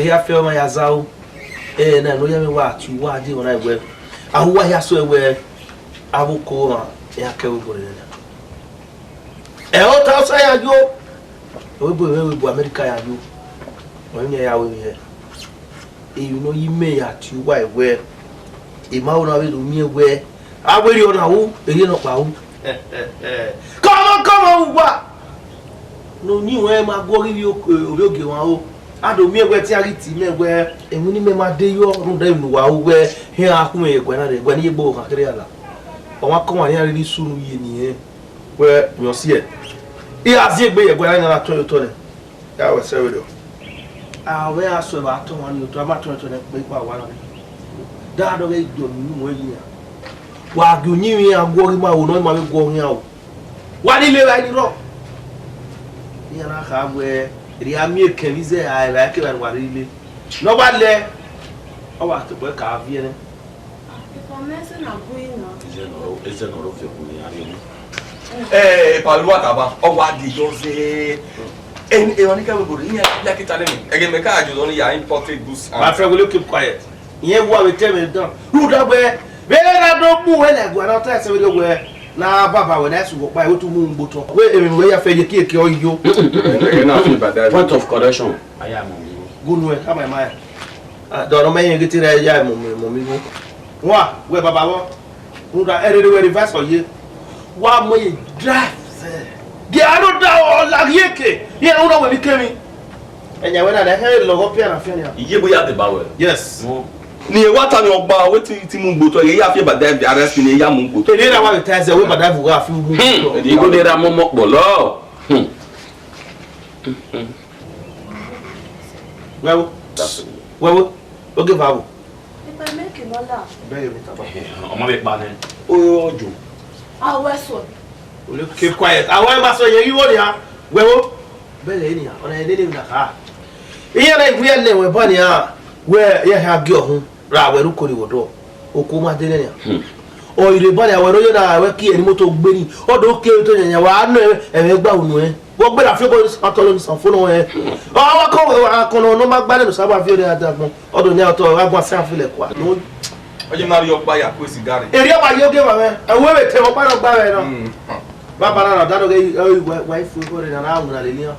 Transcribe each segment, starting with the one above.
Here film my azau na no yame wa tu wa di ona egbe ahuwa ya so ewe awoko ma ya ke wo bore na o ta so ya jo we bo America ya jo onye ya we here you know you may ya tu wa ewe e ma ona we do mi ewe aweri ona wo eri no pa wo come on wa no ni we ma go ri oge wan o ado mi egwe ti ari ti megwe emu ni me ma de yo no da nu wa we he akume egwe na de egwe ni egbo ka kire ala o wa ko wa ni ari ni sunu ye ni e we yo si e azi egbe egwe na to to le ya we se we do we aso ba to wa ni to ma to ne pe pa wa na da do ge do ni mo yi ya wa gu ni wi agwo ri ma wo no ma be gwo hin awo wa ni le wa ni ro ni na ka we Riami kemize ai ke ban warile no bale o wa to be ka vie ne promesse na boy no eze no ro fe ku ni ari palua taba o wa di jose wani ka we go ni ya kita le mi ege me ka ajo ni ya imported goods my friend will you keep quiet yen wo we tell me down who da be na do mu we na go na ta se we do we na baba we na su go pa we tu mu ngboto we emi we ya fe je keke oyo point of correction aya mo gunu e am I do no me yen giti re ya mo mi wa we baba wo who da ere we reverse oye wa mo ye drive ge aro da o la yeke ye who da we mi kemi enya we na da he logo pia na fia iye boya de bawe yes ni e wata ni ogba wetin ti mu ngboto ye ya fi bada bi arrest ni ya mu ngboto e na wa be tell say we bada fu wa fi mu e go dey ra momo polo Well, That's it. well, okay, Babu. If I make him all laugh, Very good. Ọmọ bẹ pa ni. Oh, Joe. I'll wear so. Will you keep quiet? I want to say you want ya. Well, very anyhow. On a day in the car. Here I we are never bunny. Where you have girl, rather, who could you do? Okuma Denia. Or you bunny, I will not key and motor Benny, or don't kill to you. I know and bound. What better figures are told some phone? Oh, I call no back so I feel that or the nail to have myself feel like no. Oye Mario buy a cigar. Area by your giver, I will tell a part of Barrel. Barbara, that wife will go in an hour.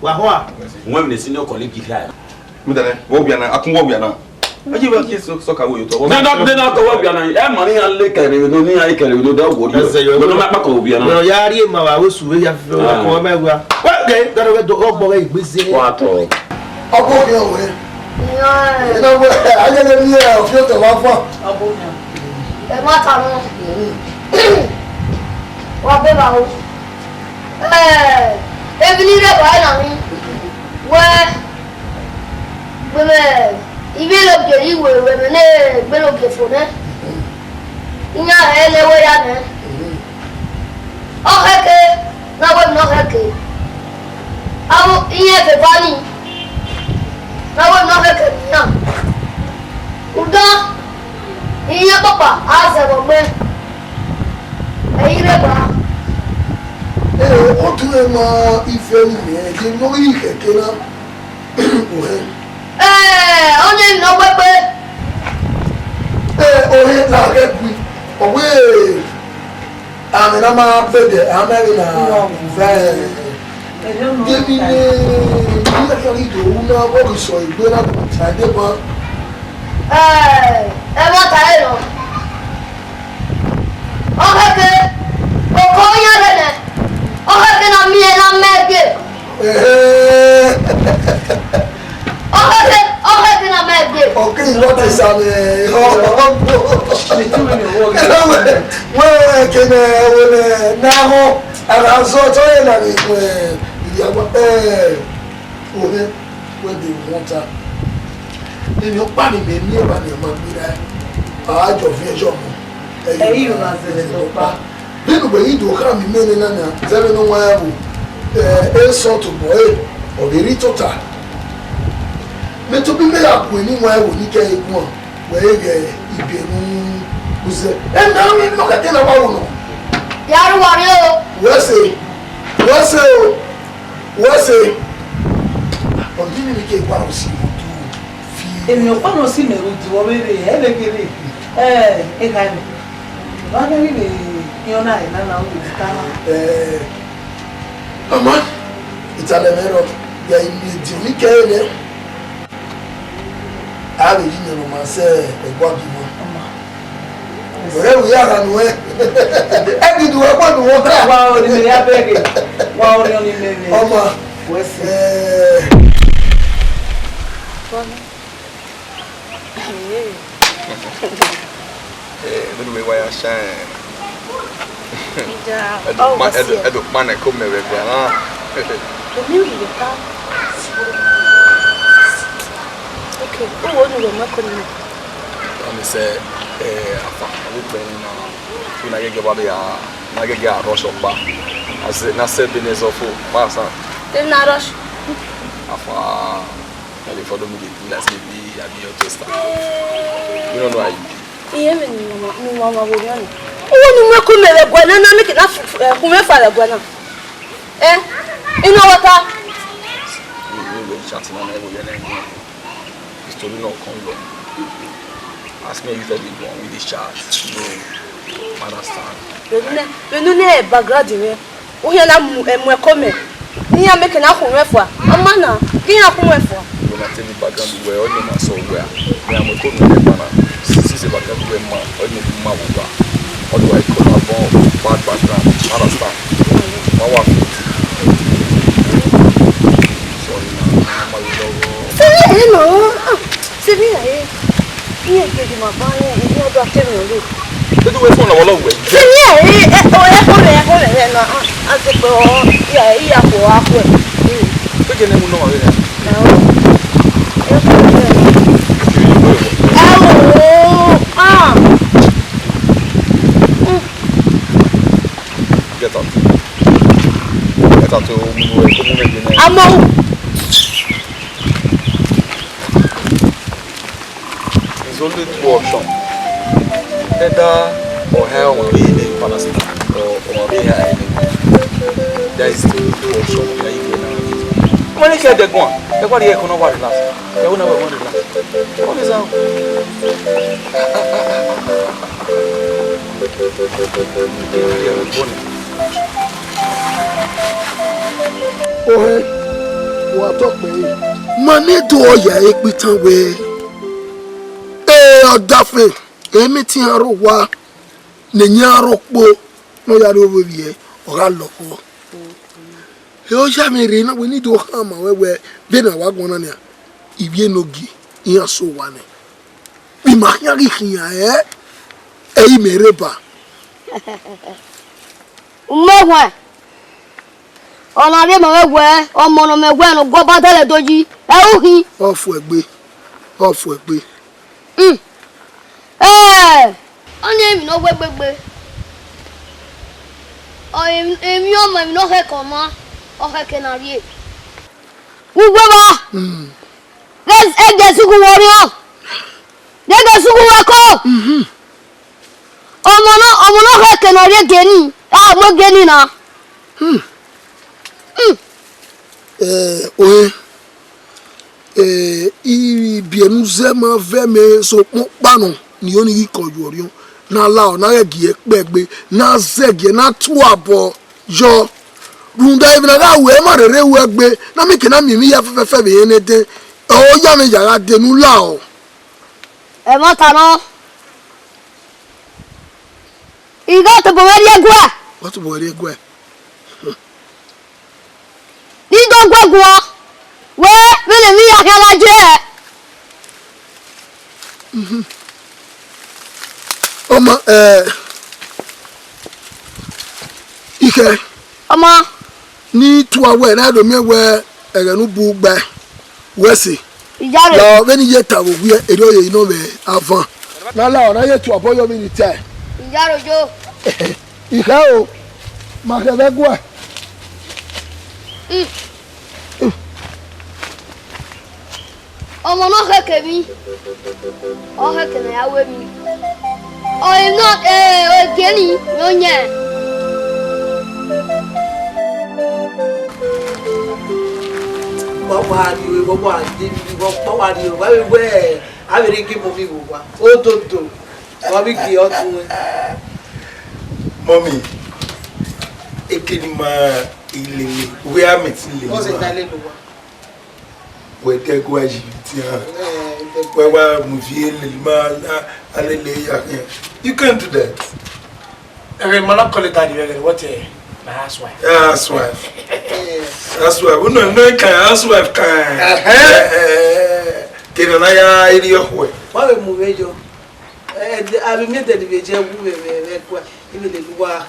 Wahua, When the senior colleague here. Mudane, Wobiana, I can Wobiana. Oye will kiss soccer with you. No, not the Wobiana. I'm money and liquor. We don't need I can do that. What you say? You're not Wobiana. no, Yari, my was we have well, okay, that will do all boy busy. What? I'll go your way. You know what? I didn't hear a few to laugh for. Ẹ má ta mọ́. Wọ́n bẹ́ bá o. Ebi ní ilé ìwà ẹ̀nà mi. Wẹ́ẹ́ ibi lóge ìwé ìwé ní gbé lóge fò ní. Ìyá rẹ̀ léwé ya ní. Ọ̀hẹ́kẹ́ náà wọ́n mi ọ̀hẹ́kẹ́. Àwọn ìyẹn fèfá ni. Náà wọ́n mi ọ̀hẹ́kẹ́ nìyà. Ùdán. Iya papa, asa bombe. Ayire ba. O tu e ma ife ni e je no yi keke na. Onye no pepe. O he na ke gui. O we. Ami na ma bede, ami na ve. Debi ni ni ka ri do na bo ri so igbe na ta de ba. Ẹ má ta ẹ lọ. Ọ̀hẹ́kẹ́ òkò yá lẹ́nẹ̀. Ọ̀hẹ́kẹ́ na mi ẹ̀ na mẹ́gbẹ̀. Ọ̀hẹ́kẹ́ na mẹ́gbẹ̀. Okay, what is on the where can now and so toy na ya when they want her. Then your body may never be a man with a vision. You are the papa. Then when you do come in Menina, there no one a sort of boy or the ritota. But to be made up when you were when you came one, where you was and now we look at the one. Yaru wario. What's it? On didn't make a bounce. Èmi ò pọ́nà sí mẹ̀rù jùwọ́ wẹ́rẹ́ ẹ̀ lẹ́gẹ̀rẹ́ ẹ̀ka ẹ̀mí lọ́gẹ́rẹ́ lè yan náà ìlànà òkè títà náà. Mama, ìtàlẹ̀ mẹ́rọ yà ìmì èdè oníkẹ́ẹ̀lẹ́ ààrẹ yìí ni ọmọ ṣe ẹ̀gbọ́n bímọ. Ọ̀rẹ́ ìwé yàrá nù ẹ́ ẹ̀dì ìdùn ẹ̀gbọ́n nù wọ́n ká. Wà ó ní mẹ́rin abẹ́rẹ́ wà ó ní ọ ní mẹ́rin. Ọmọ Little way why I shine. Edo man and come here, Okay, who would you make on me? I'm say, I will bring when I get a rush of bar. I said, not 7 days of food, pass on. Then I rush. And if I don't meet it, let's maybe I'll be your toaster. You don't know how you do. Even Mama will run. Oh, no, come here, Guana, make it enough. Who may follow Guana? You know what? You will chat in an area. It's totally not come. Ask me if I did one with this chat. No, understand. You know, background. We are not coming. You are making a home for a man. You are home for. When I tell you background, we're all in my soul. Where I am a good man. This is a background where my only Mawuga. How do I call a bad background? Understand? My wife. Sorry, no. C'est bien. Il y a des mamans, il y a d'autres témoins. C'est tout le fond là, voilà. C'est bien. On est. Il y a quoi. Pe ke ne mu no wa we. Get out. Get out to mu we ko mu me de na. Amo. There's only two options. Either or hell will be in the palace or be here. There is still two options. When you get the one, the body can not relax. They will never want to relax. What is that? Oh, what talk me? Money to all your equity way. Dafe emiti aro wa nenyaro po no ya ro wie o ga lopo e o sha mi ri na we need to ham we be na wa gbon na ni ibie nogi iya so wa ni bi ma ya ri hiya e mereba Umegwe ona bi ma we omo no megwe no go ba tele doji e uhi ofu egbe Onye mi no gbegbe. O emi o ma mi no he koma. O he kenarie. Ugba. Let's egg the sugu warrior. Let the sugu wako. Omo no he kenarie geni. Ah mo geni na. Ibienu ma veme so pano ni oni ko yorion na la o na gie pegbe na zege na tu abo jo runda even na we ma rere we gbe na mi ke na mi ya fefe be ene de o ya mi yara de nu la o E mo ta no. Igo to bo ri egwa. what to bo ri egwa Ni do gwagwo. We bele mi ya kala je. Oma ike Oma ni tu awe na do mi we erenu bu gba wesi ijare. la veni yeta wo wi ero ye ino be avant na la ona ye tu aboyo mi ni tai Ijaro jo. ike o ma ke be gwa Omo no heke mi. O heke na ya we mi. O not o geni no nya. Bobo adi o ba we a be ki mo mi wo wa. O toto. Wa bi ki o tun. Mommy, ekinima ilele we are meeting O se le. dale lo wa. We te go agility. We were movie lima alele ya. You can't do that. I man call it daddy. What my housewife. Housewife. Housewife. We no can housewife can. Kena na ya ili yohwe. Wa be mu mejo. Abi mi de be je wu be kwa. Ibi le luwa.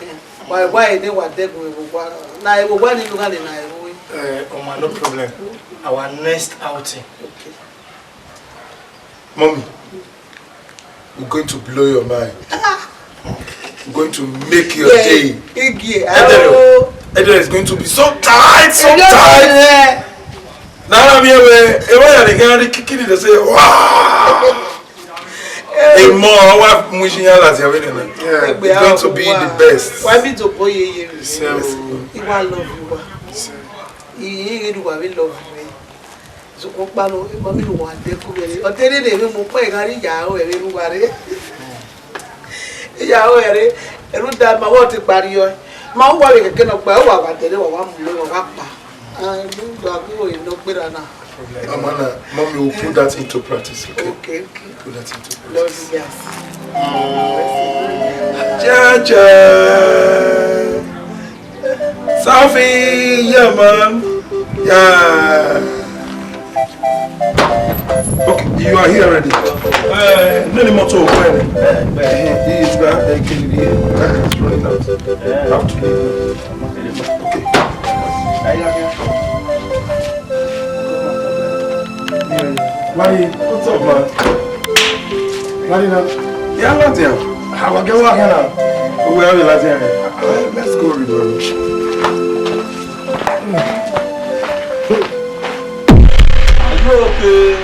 Why they were dead with one? Now, when you got it, no problem. Our next outing. okay. Mommy, we're going to blow your mind. We're going to make your day. Edo is going to be so tight, so tight. Now I'm here where they kicking it and say, wow. A more wife Mushialas, it's going to be the best. Why be to boy? He will love you. He will love me. So, Opano, mommy, one day, or tell him, Mopai, Yao, everybody. Yao, and would that my water barrier. My wife cannot buy one, tell you one little papa. I do no better now. Amana, Mommy will put that into practice. Okay. Put that into practice. Love you, yes. Jaja. Sophie, yeah, man. Yeah. Okay, you are here already. No more to open. This guy, kill it. It's running out. How to leave? Okay. Why? What's up, man? Marina? Yeah, I'm not here. How about get walking now? Where are we last year? Let's go, River. Are you okay?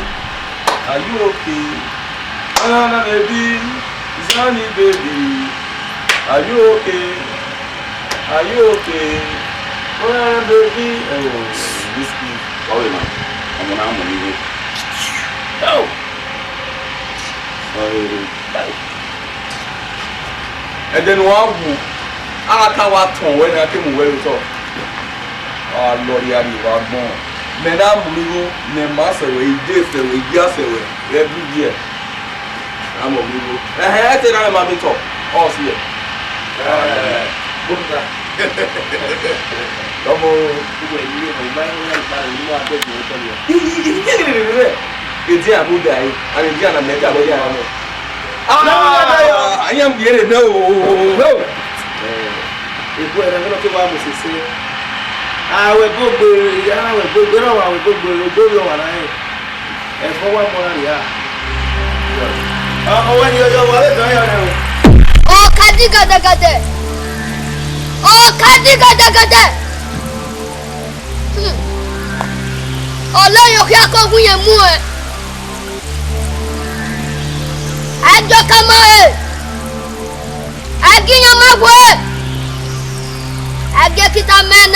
Are you okay? Anana baby, Zani baby. Are you okay? Are you okay? Anana baby. Oh, this kid. Sorry, man. I'm gonna leave it. Oh. Sorry. And then one who I can't when I came away with her. Oh, Lord, you are born. Menam Blue, Nemasa, we did the way, just every year. I'm a blue. I had to have my talk. Oh, see it. Come on. It's a good day. I'm a mega. I am getting no. If we're going to go to say, I will go to and for one more, yeah. Oh, when you're wallet, Oh, Kadigade. Oh, Kadigade. Oh, let your hair go with your moon. I don't come out. I give you my word. I get it a man.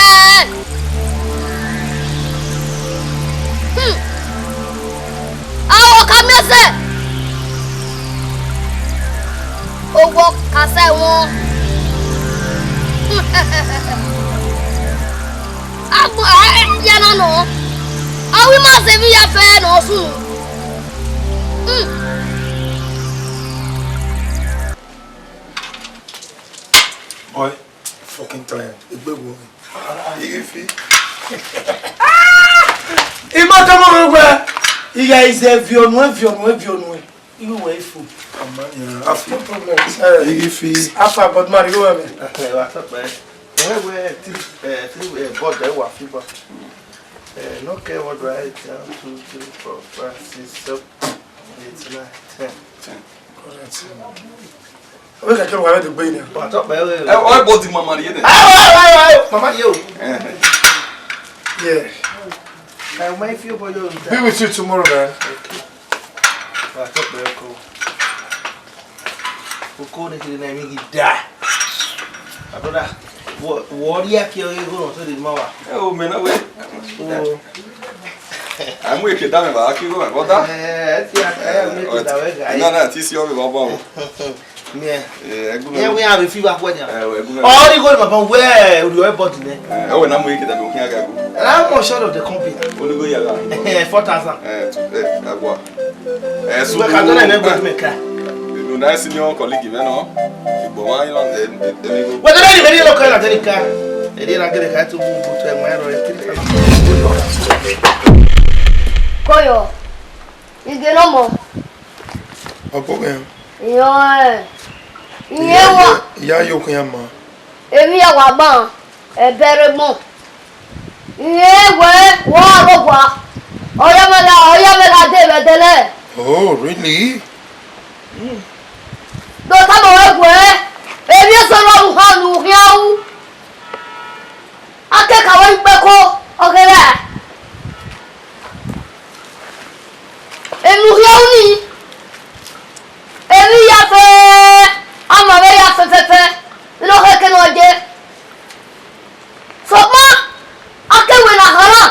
Oh, come here, sir. Oh, what can I want? I don't know. I will not say we are fair no soon. Boy, fucking tired. A big woman. You guys have your no. You wait for. I feel problems. After but Mario, go ahead. Okay, what's up, man? Where three board there were fever. No care what right, 1, 2, 3, 4, 5, 6, 7, 8, 9, 10. We can go ahead to Benin. What's up, man? I bought the mama here. Mama, you. Yeah. I might feel for you. Be with you tomorrow, man. Okay. What's up, man? Cool. Who called it in the name? He died. I don't know. What do you kill you going to the mama? Oh, man, I'm wicked down about you. What that? No, this year we were Yeah, we have a fever. Oh, you go to where you are bought in it. Oh, and I'm wicked. I'm here. And I'm not sure of the company. Only go 4,000. So I don't know make car. You nice senior colleague, you know. But why you on the Well, the very local car. They didn't get a car to move to a minor. Koyo. You get no more. Yeah, you can, ma. If you are one, a better more. Yeah, well, Oh, really? Don't come away. If you saw how you I take away Beko. Okay, there. And you hear me? Every year, I'm a very after. You know, I cannot get. So, ma, I can win a hara.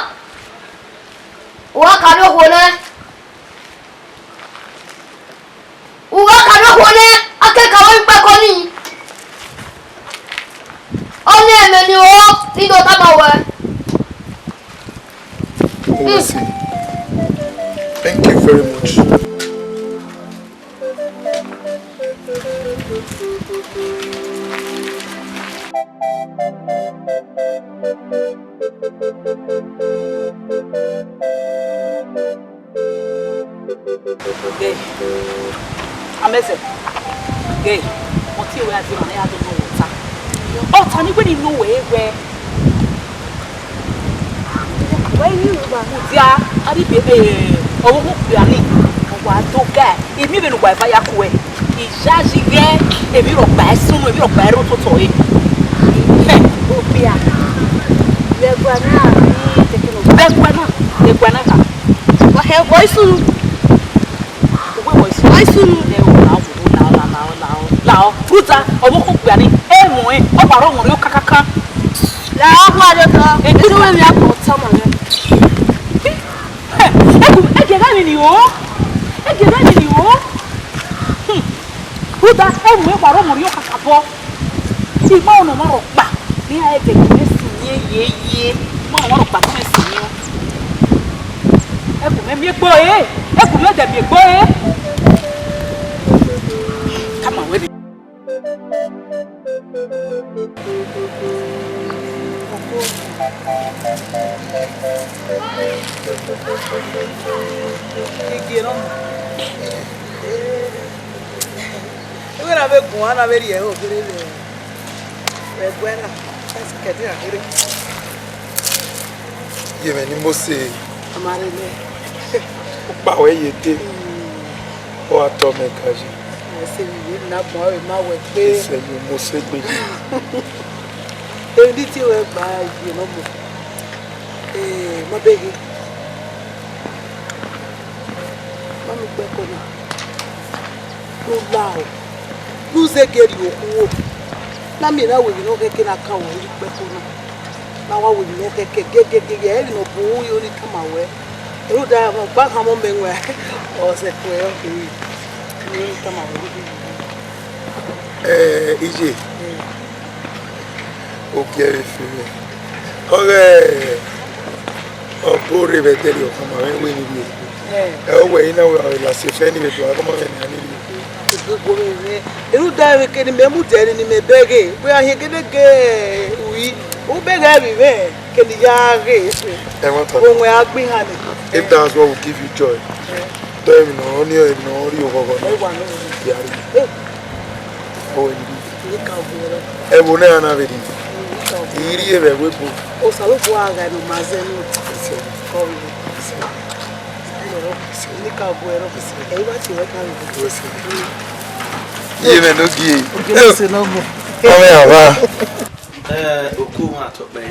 What can you hold? What can you hold? I can't go back on me. Only a menu, you don't come away. Oh, see. Thank you very much. Gay. Amazing. Gay. What you are doing, I don't know water. Oh, Tony, when you know where you Dia, adi bebe, owo kuani, owa toga. Emi be no gba fa yakwe. Ijajige, emi ro gba sunu, emi ro gba ero toto e. Opia. Legwana ni tekino. Legwana ka. Wa he voice nu. Owo voice. Voice nu. Lao, fruta, owo kuani, emu e, o paro won ri kakaka. La wa de to. E tu we mi apo tama le. Egera ni o. Fruta, emu e paro won ri kakabo. Ti ma ono ma ro pa. Ni a ege ni ye. Ma won ro pa fun sin ni o. Eku me mi gbo e. Eku me de mi gbo e. Come on, wait. Agora ve com ana veria o vire é buena essa que tem aqui Yeme ni mo se amarele o pa we yete o ato me kaji esse menino na boa e mal é pe esse ni mo se gbe eu disse eu vai de novo ma begi mami Ukpeko na no lao no se ke ri oku na mi na we no keke na kan wo Ukpeko na wa we no keke gege e no bu yo ni kama we ru da mo pa kan mo menwe o se ko e o ni kama we ije o kere fimi ore o bore veteri o kama we ni bi o we ina we la se fe ni be to kama we ni ani ru da we ke ni me mu tere ni me bege we a hegedege wi o bege bi be ke ni ya re o we agbin ha ni if that's what will give you joy tell me no ni o no ri o gogo no yari o ni ka bo e bo na na be di iri e be we bo o salo bo aga no mazenu ko ni ka bo ero e ba ti we ka ri Yeme no gi o se no mo ame aba oku ma to pe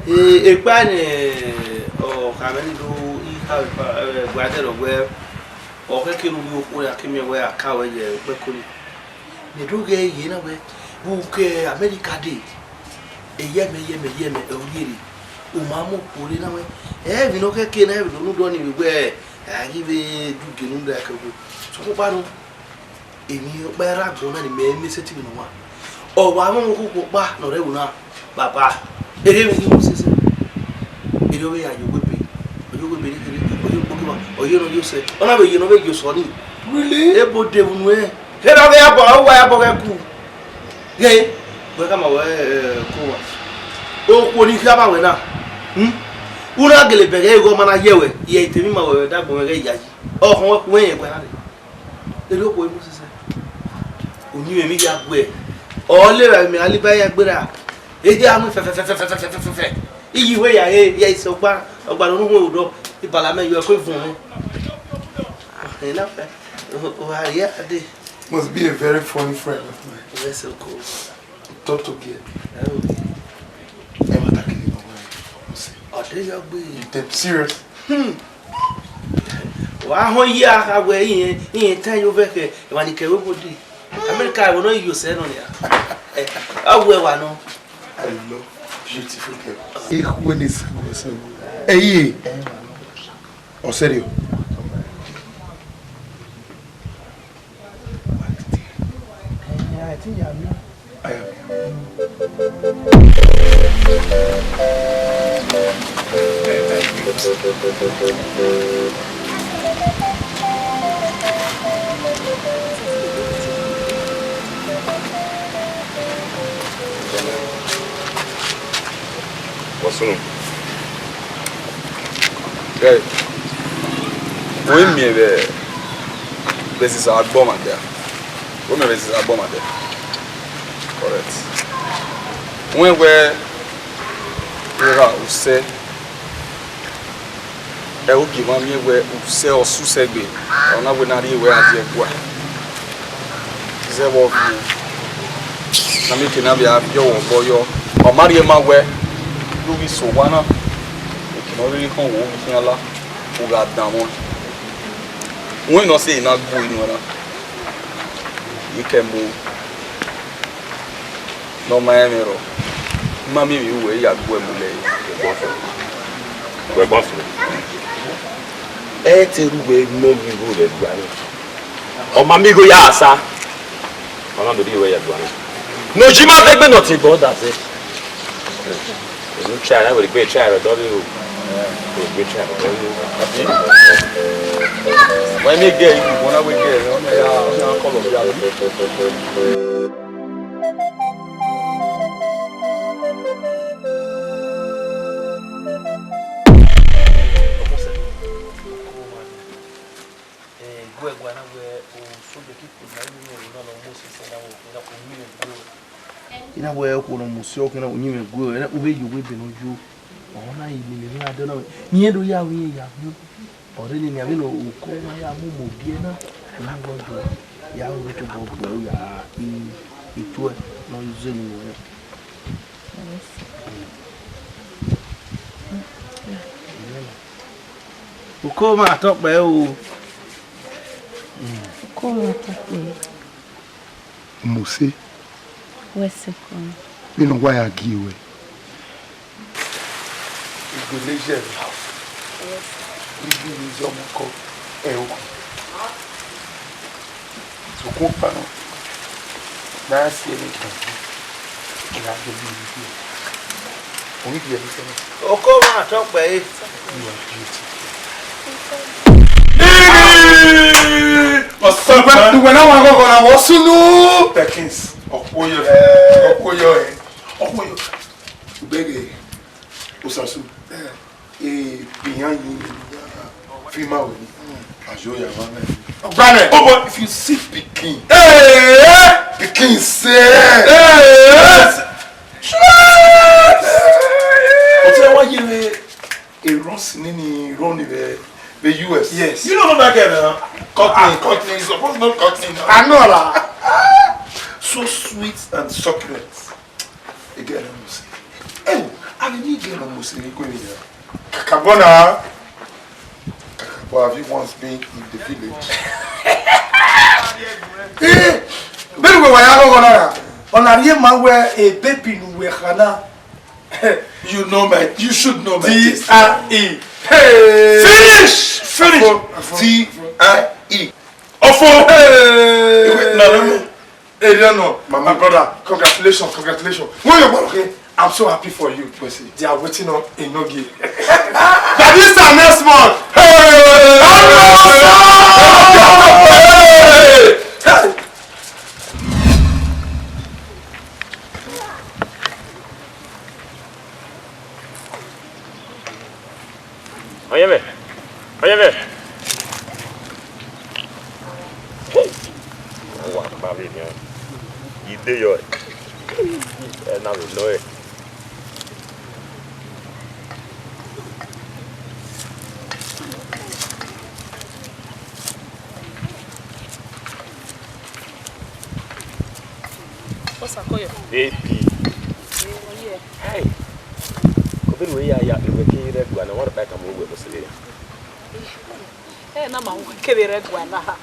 e pa ni o ka me do I ha gwa de ro gwe o ke ke nu oku ya ke me we aka we ye Ukpeko ni do ge yi na we bu ke America de e yeme e oyiri o ma mo pore na we e bi no ke na e bi no do ni we ayi be du ge nu da ka go so ko pa no emi o pa ra go na ni me seti bi no wa o wa mo ko pa no re wu na baba ere mi mo se ere we ya yo we pe ni oyo no yo se ona be yo no be yo so ni really e bo de wu e he na ya bo wa ya bo ke ku ye we ka ma we ko wa o ko ni ka ba we na una gele bege go mana yewe ye temi ma we da bo me ga yaji o kon we ku yen gba na ere o ko mo se oni me mi ya gbe o le ra mi ali ba ya gbera e je amu fe iyi we ya ye so gba ogba no hu odo ibala me yo ko fun mi na fe o ha ya de must be a very funny friend of mine. Yes, so cool. Talk to get. Oh, there you go. You're serious? Why, how you are away in time over here? When you came over the America, will not use it on here. Oh, well, I know. I love beautiful girls. When it's hey, oh, serio. I think I am. What's wrong? Guy, when me this is our bomb there. When me this is our bomb there. Correct. When we say who give me where sell Susegbe, or not when I wear at the bois. Is that what I make an abia your boy or Maria Mawe? Louis Sowana, you can already come home with Yala, who got down one. When not say not going on, you can move. No, my mirror. Mammy, you way at Wembley. We're buffalo. It's a way no good at Granny. Oh, Mammy, go yasa. I'm not the way at Granny. No, Jima, take me not about that's it. You try, I will be a child, don't you? Good child. When they get you, when I will get, I'll call them. Ina where ko no musio ko na onyime go na ube you we be no ju ona yi ni ni ado na ni do ya we ya hu ore ni ni abi no ko ma ya mu mo bie na na go do ya we to go go ya I tu no ze ni we uko ma to pe o ko ma to pe Mose. Wese ko. You know why I give away. Igolation house. Ibi ni zomo ko ewo. So ko pa no. Na si ni kan. Ina de bi bi. Oni bi ni se. oko ma to pe You are beautiful. When I want to go na Wasunu Perkins. Okoyo. Bege. Usasu. Biyan yi fima we. Ajo ya vana. Granny. Oh, but if you see Pekin. Pekin say. Ote wa yi a run ni run the US. Yes. You don't know that girl, Courtney. You're supposed to know Courtney now. I know that. So sweet and succulent. Again, I must say. Oh, I need to almost say, go here. Kakabona. Kakabo, have you once been in the village? Bẹ́ẹ̀ni wẹ̀ wáyà lọ́wọ́ náà. Ọ̀nà àríyé máa wẹ a baby nù wẹ̀ xana. You should know my taste. T-R-E. Finish! T-I-E. Ofo. No. Hey, no, my brother, congratulations. When you're okay, I'm so happy for you. They are waiting on Inogi. That is our next month. Oyeme. Wa ba bi ni. Ide yo. Na we lo e. What's a koyo? Baby. Hey. Ko bi we ya we ki red gwa na what back am we musile. Na ma wo ke red gwa na ha.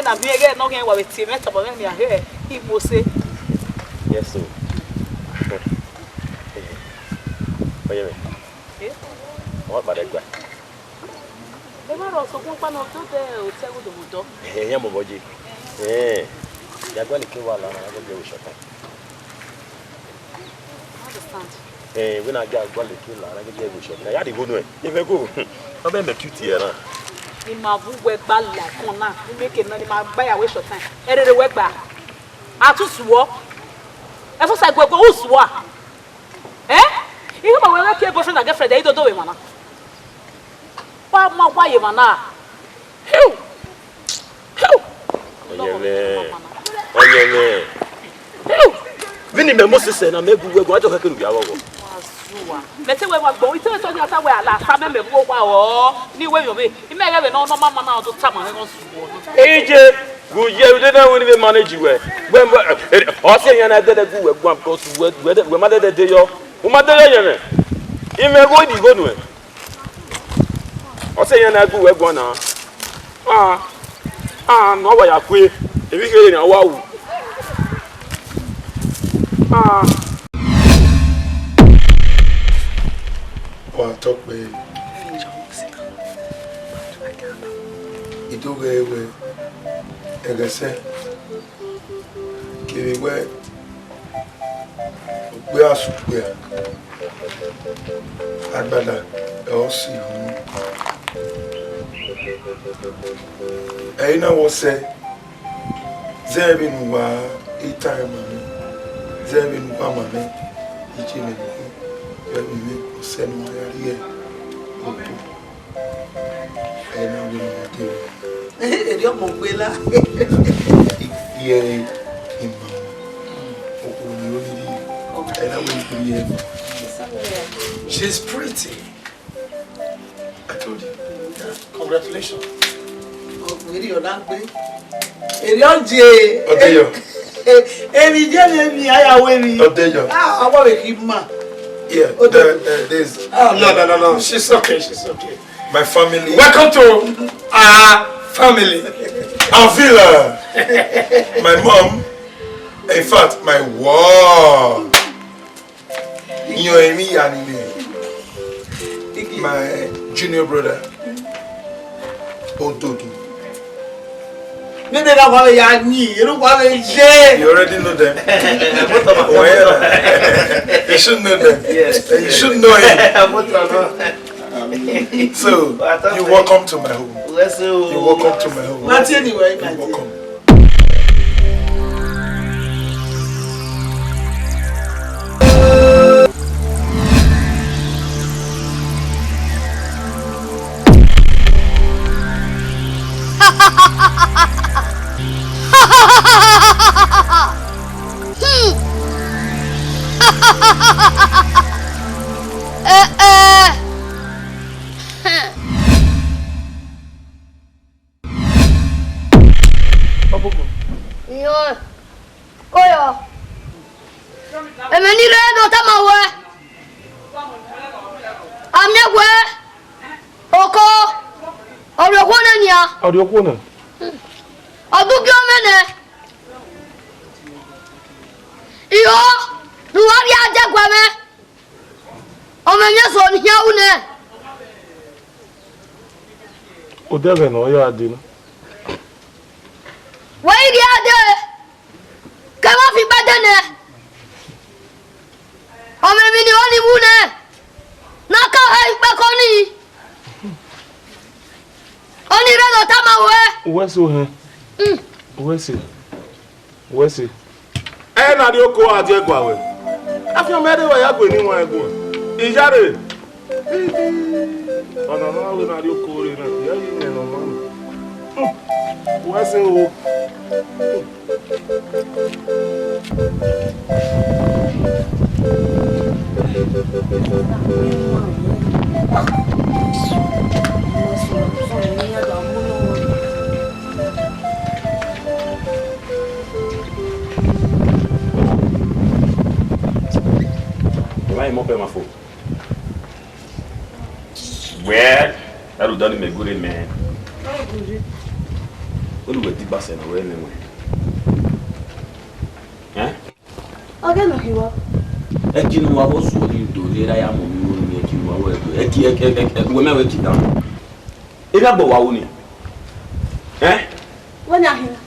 Na bi ege no gen wa we tie meta bo me ahwe Igbo se. Yes so. Oye me. What about that gwa? E ma ro so kun pa no to de o te wo do do. Ya mo boji. Ya gwa ni ke wa la na go we shota. Understand. When I get gwa le ke la na go we shota. Ya di go no e. Ye fe go. O be me tuti e na. Ni ma vu we gba la kon na. Ni make na ni ma gba ya we shota. Erere we gba. Atusuwo. E fo sa gbo ko usuwo a. Ihu ma we ke boyfriend and girlfriend e do we mana. Pa ma wa ye mana. Heu. Onye me. Vini me Moses na me bu we go ajo ka keru ya wo. Mete we wa gbo ite so nya sa we ala sa me bo wa o ni we yo be ime ga be no no mama na o to tama he go suwo eje go ye we dey won be manage we o se yan na de gu we gu am ko su we ma de yo o ma de yo yan ime go di go nu e o se yan na gu we gu na no wa ya kwe e bi gere na wa wu talk by Idowu Agbes kiri we asukwe agbada o si hu na wo se zebi nu wa time mami zebi nu pa mami ichi me we se no ya rie opo na we no te eri o mo gbe la ye imam opo ni o ni and I will be she's pretty. I told you. Yeah. Congratulations. Oh, really, you're not big. Odeyo. Emi je me aya we. Odeyo. I want to keep man. Yeah. There's. No. She's okay. My family. Welcome to our family. Our villa. My mom. In fact, my wow. My junior brother. Ododu. Maybe that's why you don't want to say. You already know them. You should know them. Yes. You should know him. So, you're welcome to my home. You're welcome to my home. Not anyway. You're welcome. Audio Iyo, nuwari aje gwame. Omenye so ni ya une. Odebe no ya adinu. Wai ri ade. Kama fi badane. Omemi ni oni mune. Naka Ukpeko ni. Oni redo tama we. Weso he. Wesi. Na di oko aje gwawe. Afio mede we ya gwe ni won ego. Ijare. Ona no we na di oko re na. Ya ni no man. Wesi o. Vai mo pe ma fo. Where? I do done me good man. Olu we ti base na we ne mo. Okay no hiwa. Ekinu wa bo so di do le ra ya mo mi wo ni ekinu wa wo eki we me we ti down. E ga bo wa wo ni. Wanya hina.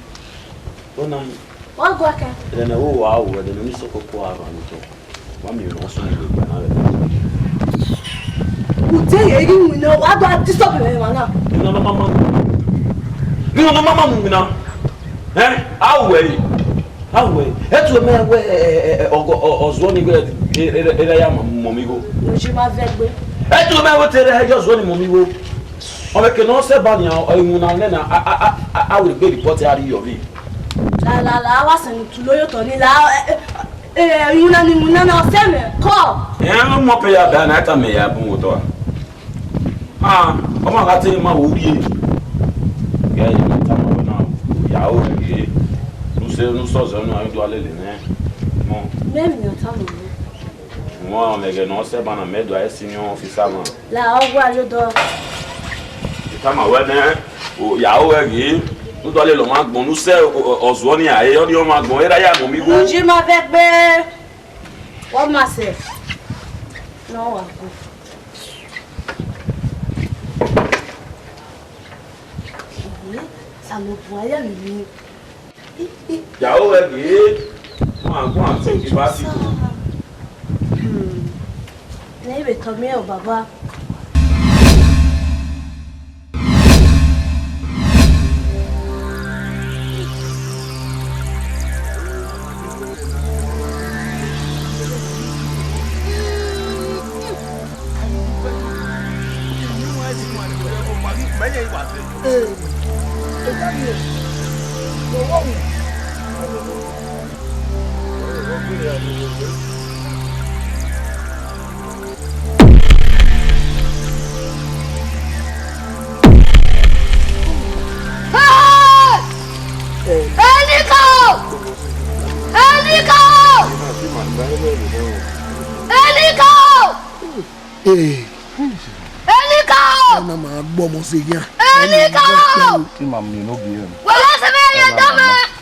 Wona hi. Wa gwa ka. Na wo wa wo de ni so ko ko ara ni to. Wa mi no so ni we na re. Ute ye ri mu no wa do disturb me ma na. No mama. Ni no mama mu na. Awe. Etu me we ozo ni gbe era ya momigo. Oji ma vegbe. Etu me we tere he ozo ni momigo. O me ke no se ba ni ohun na le na I will be report ari yo bi. La wa san tu loyo to ni la ihun na ni mu na na se me call. Yeah, mo pe ya ba na ta me ya bu to. Ah, o ma ka te ma wo rie. Ya ya ta ma na. Ya o ke. Nous sommes un doit aller né. Bon. Même nous t'en Moi, mais non, c'est pas mais doit être signé officiellement. Là, on voit le dos. Ça m'a ouais né. O ya o rie. Nous doit aller le manque bon nous c'est ozoni aye, on dit on manque bon era ya mon migo. Je m'avec be. On m'a c'est. Non, on ça me voyait lui. Ya o rie. Moi c'est qui va si. Nei be tomé o baba.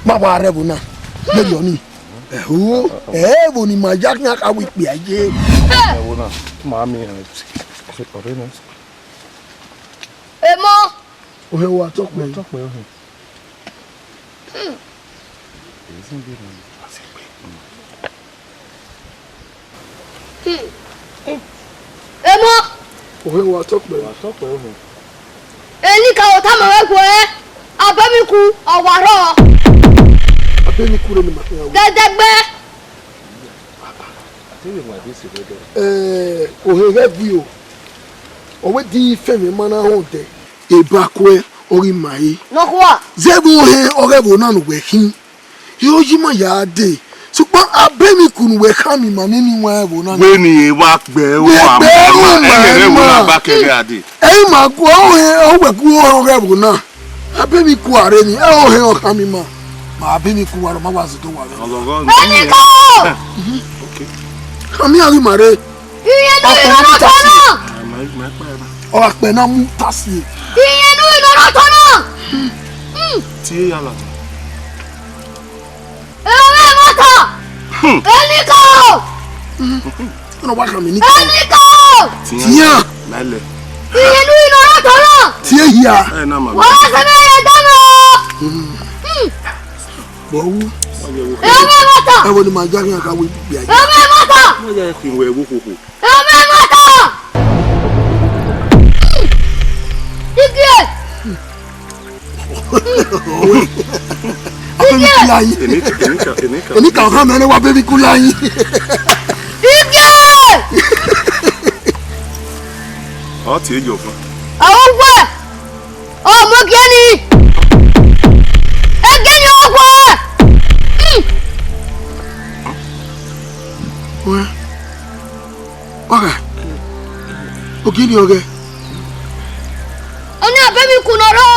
Baba Rebuna, Leoni. Who? When in my jack, I will be a jay. Mammy, Emma, who are talking? Emma, who are talking? Any cow, Tamara, Abamiku, or Waro. Abemi couldn't imagine. That view. Or what the family manner hold there? A backway or in my. no what? Zebu or ever none working. Yojima ya day. So, but Abemi couldn't work me man anywhere. when he walk there, back again. Eh, my go over go over now. Abemi Kuareni, oh, Hamima. My baby Kuara was the one. Okay. Come here, Mare. Oh, Benam Tassi. I want my young car will be a any come anywhere, baby Kulai. I'll tell you. Oh, what? Oh, Mogeni! Again, you what? Okay. Okay, okay. Oh, no, baby Kunoro.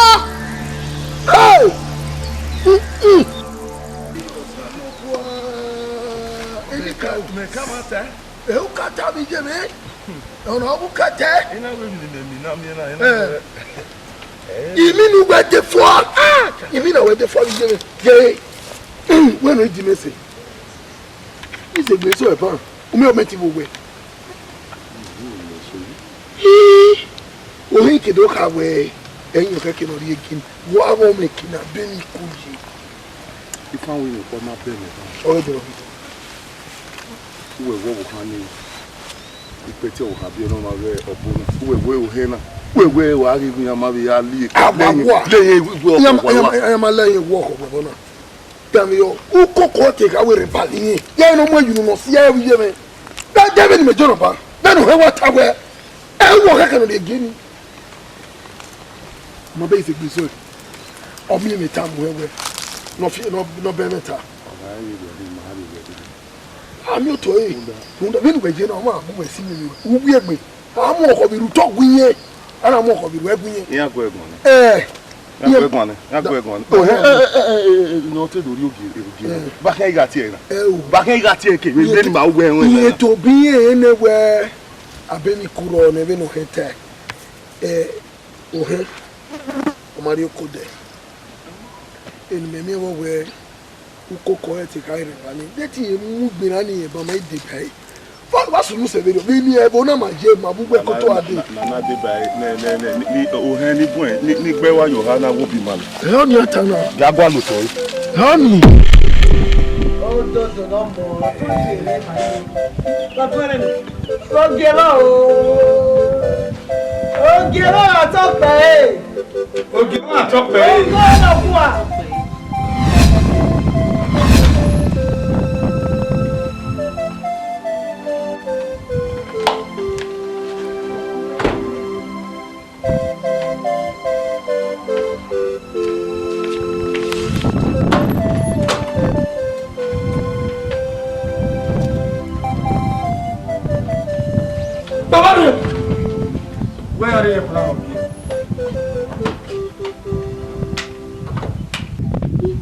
Hey! Any cow may come out there. You can't tell me, Jimmy. No, who can't tell? You mean where the fall? You mean where the fall is Jimmy? When we Jimmy say, it's a great so upon. We are meant to go away. We can look away and you can only again. What will make in a Benny Kuji? You can't win for my Benny. Oh, the who will honey. You put your happy on my way or bonus. Who will Hena? Where are you? Maria Lee. I am a lay walk over. Tell me, who could take away repaling? Yeah, no more you know, see every year. That David Majoraba. Then what I wear. I walk again. My basic result. Or me in the time where no fear, no benefit. Ami oto e. Munda benu beje na ma bu esi mi. Ubi egbe. Amu oko bi ru to gunye. Ana mu oko bi ru egunye. Iya go egun. Ya go egun. No te do ogi. Ba kan iga ti e na. Ba kan iga ti e ke. We ni ma wo enwe. Iye to bi e ne we abeni kuro ne benu hete. Ohe. Omari okode. Eni me wo we ukoko eti ka ire bani. Deti mu gbira ni e ba ma ide bai. Wa sunu se video. Bi ni e bo na ma je ma bu gbe ko to ade. Na de bai ni ohe ni bun ni gbe wa Yohana wo bi man. E oni atana. Ya gwa lo to. Honey. Oh, do no more. So get out. Oh, get out, talk pay. O gi ma talk pay. Go na kwa. Where are you from?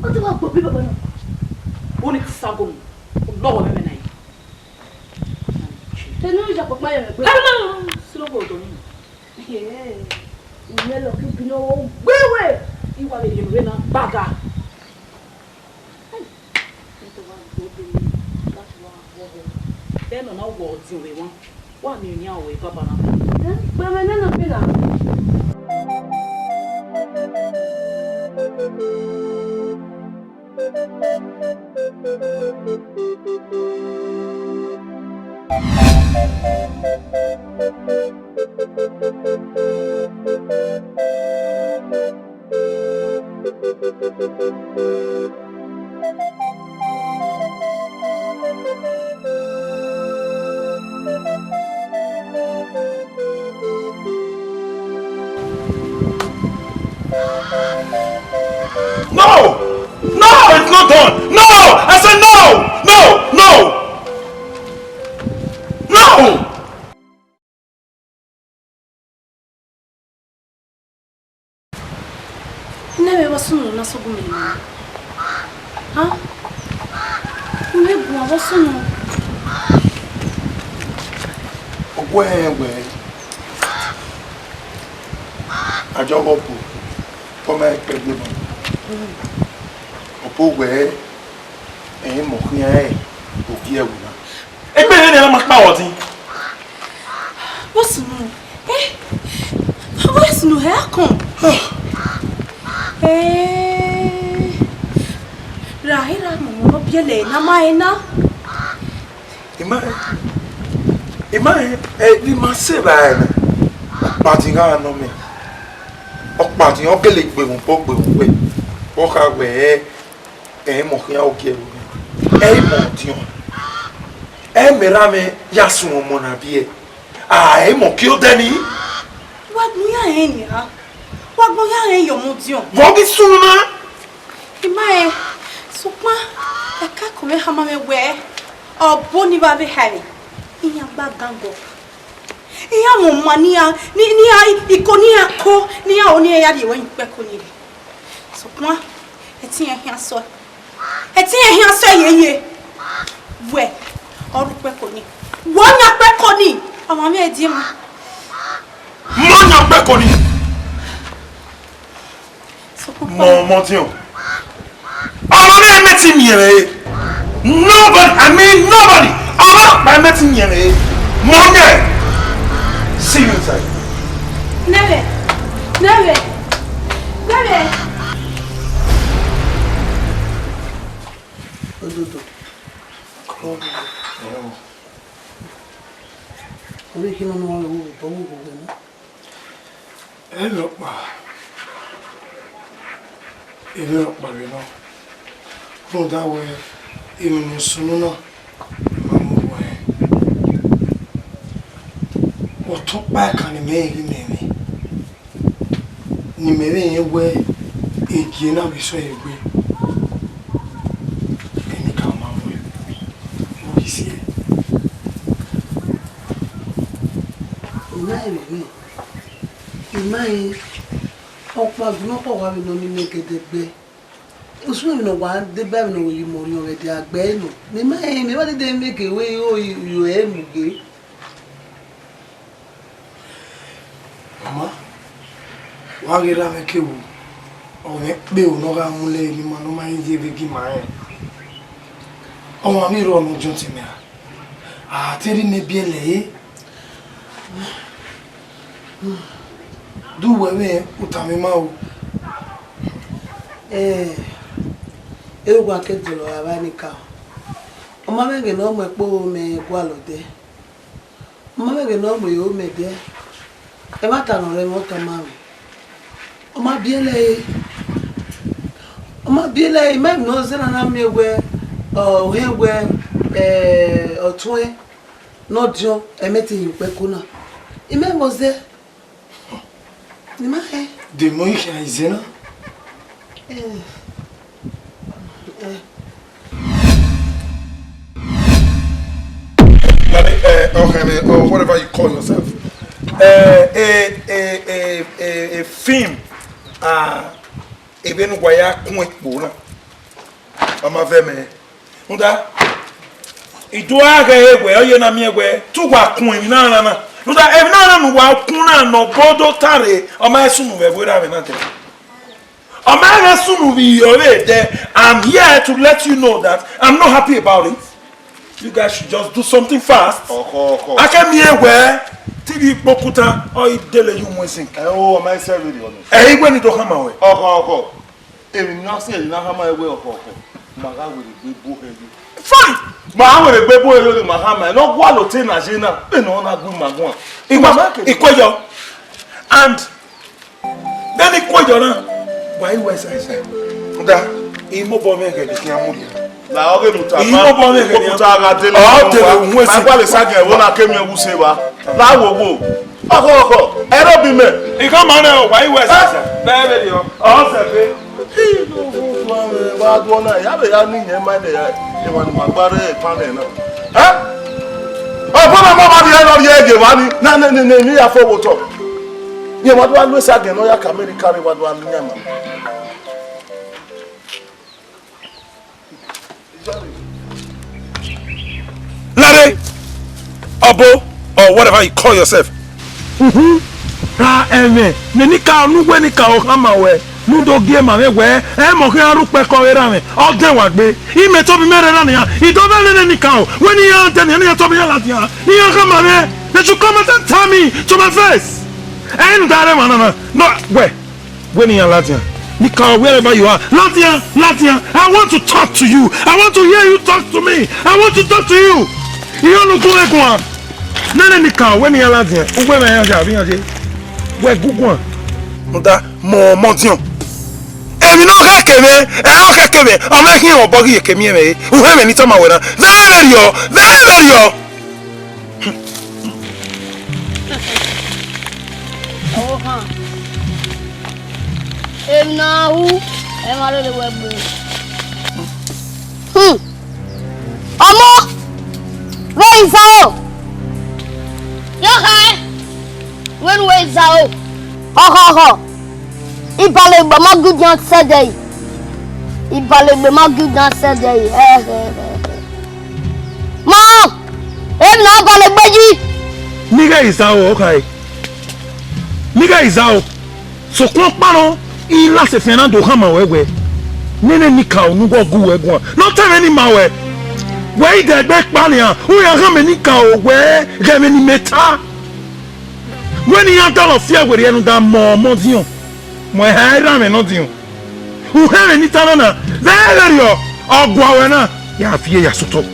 What do I put people on? Only Sagum. No, I'm a Tenu ja papa ya gbe. no. Slow go to me. Yeah. Ni lo ki bino wewe. You are the Rena Baga. Then on our words in we want. One new year away, Papa. Ba me na pina. No! No, it's not done! No! I said no! No! No! No! Never was soon, not so good. Huh? Maybe I was soon. Where? I jog up. Come back, baby. Opo where? Mo kyan e. Oki e wuna. E pe ni na ma pa oti. What's no? What's no hair come? Rahira mo biele na mai na. Ima di ma se ba na. Pati ga no me. Pati o kele gbe won po gbe won pe. O ka we mo kyan oki e wuna. Mo ti on. Mera me yasun mo na bi e. Mo ki o deni. Wa gbo ya en ya. Wa gbo ya en yo mo ti on. Wo bi suna. Ima sukma e ka ko me hama me we. Obo ni ba be hari. Iya gba gango. Iya mo mania ni ikoni ako ni ya oni e ya di we Ukpeko ni. Sukma eti e hia so. Eti e hia so yeye. We Ukpeko ni. Wo nya Ukpeko ni. Ama mi e di mu. Mo nya Ukpeko ni. Mo ti on. Ama mi meti mi ere. Nobody. I'm not in here. Monday. See you inside. Never. What took back on the main name? Nimere we egina we so egbe. Eni ka ma we. Mo isi. baby. My ọ̀pọ̀ àgbọ̀nọ́pọ̀ wà mí lọ ní mẹ́kẹ́dẹ́gbẹ́. Oṣù mi náà wà á dé báyìí náà òye mọ̀ ní ọ̀rẹ́dẹ̀ àgbẹ̀ nù. Mi wá dédé mẹ́kẹ́ wé yóò ẹ̀ mú gé. Mama, wà á rí ra mẹ́kẹ́ wò. Ọ̀rẹ́ pé òun náà rà múlẹ̀ ní mọ̀ ló máa ń yé bíi máa ń. Ọmọ mi rọ̀ ọ̀nà ọjọ́ tèmi à. Àtẹ́rí ní bí ẹlẹ́yẹ. Do wewe utamemao ewa kedro abanika oma mege no mo epo me kwa lode oma mege no mo yo me de e mata no re mo tamawe oma biele me no se na mi ewe o hewe otun e no dio emeti Ukpeko na ime mo ze de moi Izena? Or whatever you call yourself. A film. Even waya Ukpeko na. Mama veme. Muda. Idowu Agbes oye na mi egwe. Tu wa kun na. Nuda evna no wa kuna no bodo tare o ma sunu we boda me nante. O ma sunu bi ore there. I'm here to let you know that I'm not happy about it. You guys should just do something fast. I came here where TV Pokuta or Idele you missing. Oh, my service on it. Eh, when it do come away. If you not say na hama ewe maga will be book. Fine. Ma we be boy lo mahama no gwa lo te na jina e no na gu magwa ikwejo and then ikwejo na why west side nda imo bo me ke di amuri la oge nu ta imo bo me ke ta ga tele ma gwa le sage wo na kemi ewu se ba la wo wo oko ero bi me e ka ma na why west side be be yo o se pe wa do na ya be ya ni yen ma de ya e wa ni magbare e pan na ọ̀pọ̀lọpọ̀ bá di ẹlọ rí ẹgbẹ̀ wá ní àfọwọ́tọ̀ ní ẹwàdúwà ló ṣàgẹ̀ náà yà kàmẹ́rì kárí wàdúwà ní ẹ̀mà Larry, Obo, or whatever you call yourself. Nenika nugwe nika ohamawe nudo game awe mo ki Ukpeko Erhamwen Idowu Agbes ime to bi mere na ya idobe le nika o when you ante ni to bi la dia ni ohamawe they should come and tell me to my face and dare manana no when you latia nika wherever you are latia I want to talk to you. I want to hear you talk to me. I want to talk to you. You no go ekwa nene nika when you latia ugwe me ya ja bi yan je we gugun nda mo montion emi no kekeme kekeme o me kin o bogi ekemi me uhe me ni to ma wera very yo oh ha em na hu e ma le web omo where is how yo kai when we zao ho ibale gbe ma gudan sede mom em na bale gbeji nigga is out okay nigga is out so kon paro ila se Fernando hama wewe nene nika onugo gu wegun no tell any mawe we de gbe pani an o ya hama nika o we geme ni meta when you don't of fear with you that more dion my hair me no dion who have ni tanana there yo ogwa we na ya fie ya soto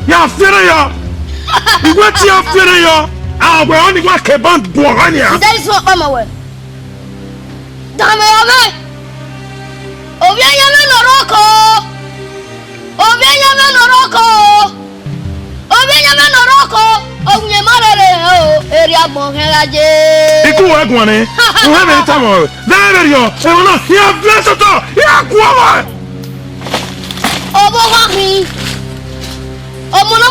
ya fere yo igwe ti ya fere yo agwe oni gwa ke band bo hania that is what mama we dame ome obi anya me noroko ogunye marere o eri agbon heraje iku egun ni o he me tamo there yo e wona ya bless to ya kuwa obo wa ki omo na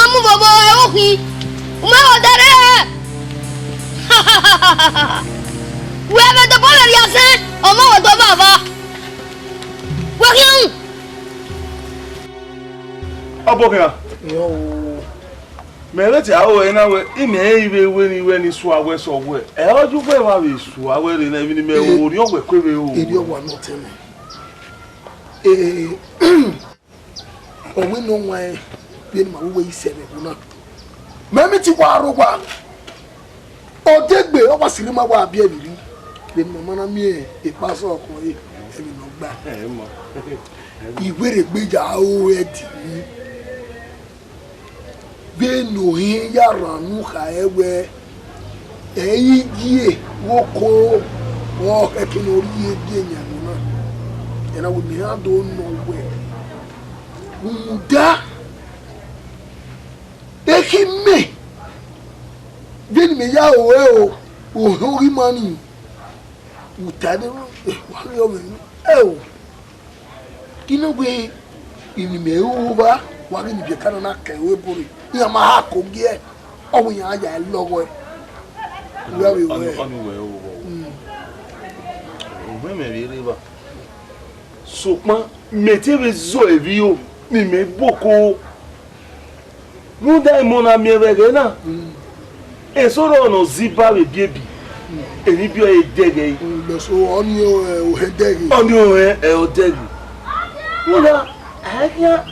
mu bobo e o ki ume o dere Whoever the boy you say, or more the baba. Working. Abokia. Yo. Me let you na we ime when he swore west of where. How you go have is swore where in every me o ri o kwe o. Idio wa not tell me. O we no why be ma we say be na. Me ti wa ro wa. O degbe o wa siri ma wa bia biri. Be mama na mi e pass okun e mi no gba. Iwe re gbeja o e di. Beno hin yara nu ka ewe eyigie woko wo ekini ori ege nyanu na ena we me ado no we muda ekime beni me ya o ori mani utade wa yo me kino we ini me uba wa ni bi kana na ka we bori ya ma ha ko gie o ya ya logo e we me ri ba So pa mettez zo evio ni me boko nous dai mona mi vegena e solo no ziba be biebi e ni bio e dege le so oni o hedegi oni o dege mona anya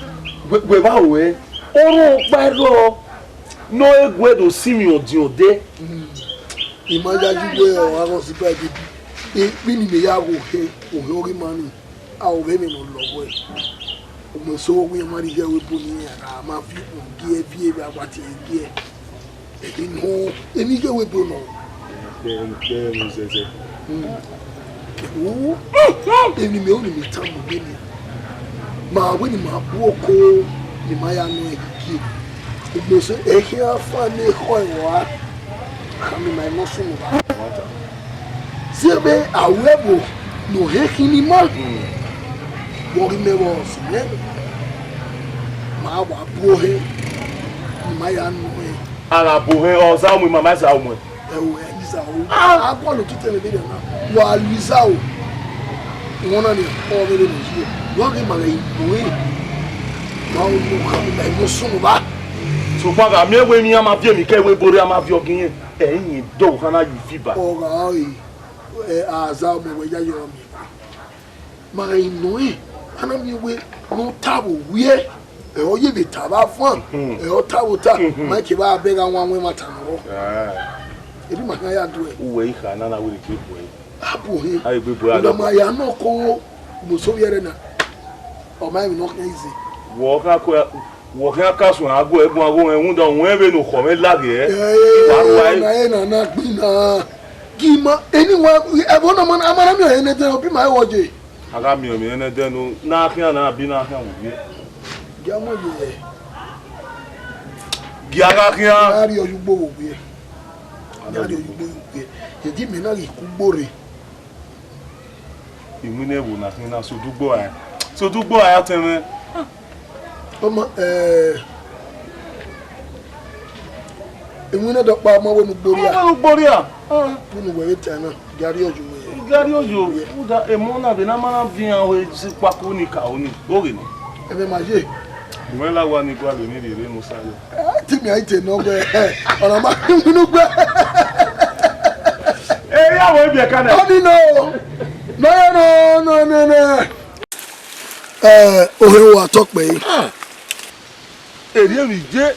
we ba we oro paro no egwe do simi odi ode imaja jugbe o ago ziba bi bi ni me ya go he o ori mani a o be me no logo e o mo so we mari je we boni ya ma fi gie vie bi agbati gie e no emi je we bono emi me o ni mi tamu be ni ma we ni ma woko ni ma ya no e gie o mo so e hia fa ni ho wa kami mai no so no ba sebe awebo no hekini ma wori me wo se ma wa bohe ni ma ya no e ala bohe o za mu mama za mu e o e za o a ko lo tutele be na wa luisa o wona ni o be le ji wori ma ga bohe ma o mo kami mai no so no ba so pa ga mi ewe mi ama vie mi ke we bori ama vie oginye eyin do kana you fiba o ga o aza mo we ya yo mi ma ga inoe ana mi we no tabo wie e o ye be taba fun e o tabo ta ma ke ba be ga nwan we mata no e bi ma ga ya do e we ka na we ke bo e abu he ai be bo ya ma ya no ko mo so yere na o ma mi no kan easy wo ka kaso ago egun ago ehun da won ebe no ko me lage e na gbina gima anyone e bona man amara mi o ene den obi ma woje aga mi o mi ene den no na akia na bi na akia wo bi jamo ye gi aga akia ari oyugbo wo bi ari oyugbo wo ye di mi na ri kugbore imune wo na kina so dugbo aya teme Oma imune do pa ma wo nu gboria nu we tana gari ojo uda emona be na mana bian we si pako ni ka oni ori ni ebe ma je mo la wa ni kwa le ni re no sale ti mi aite no gbe ona ma nu gbe ya wo bi e kana oni no ohe wa tope eri mi je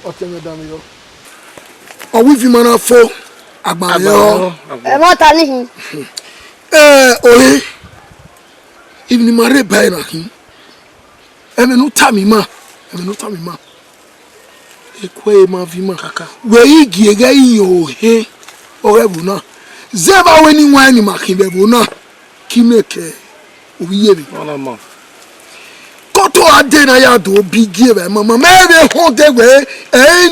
o teme da mi yo o wi fi mana fo agba yo E mo ta ni. ohe even ni mare bai na hin eme no ta mi ma e kwe ma vi ma kaka we igi ga yin ohe o rebu na zeba we ni wan ni ma kin bebu na ki meke o bi ye bi ona ma to ade na ya do bigie be mama me be honde we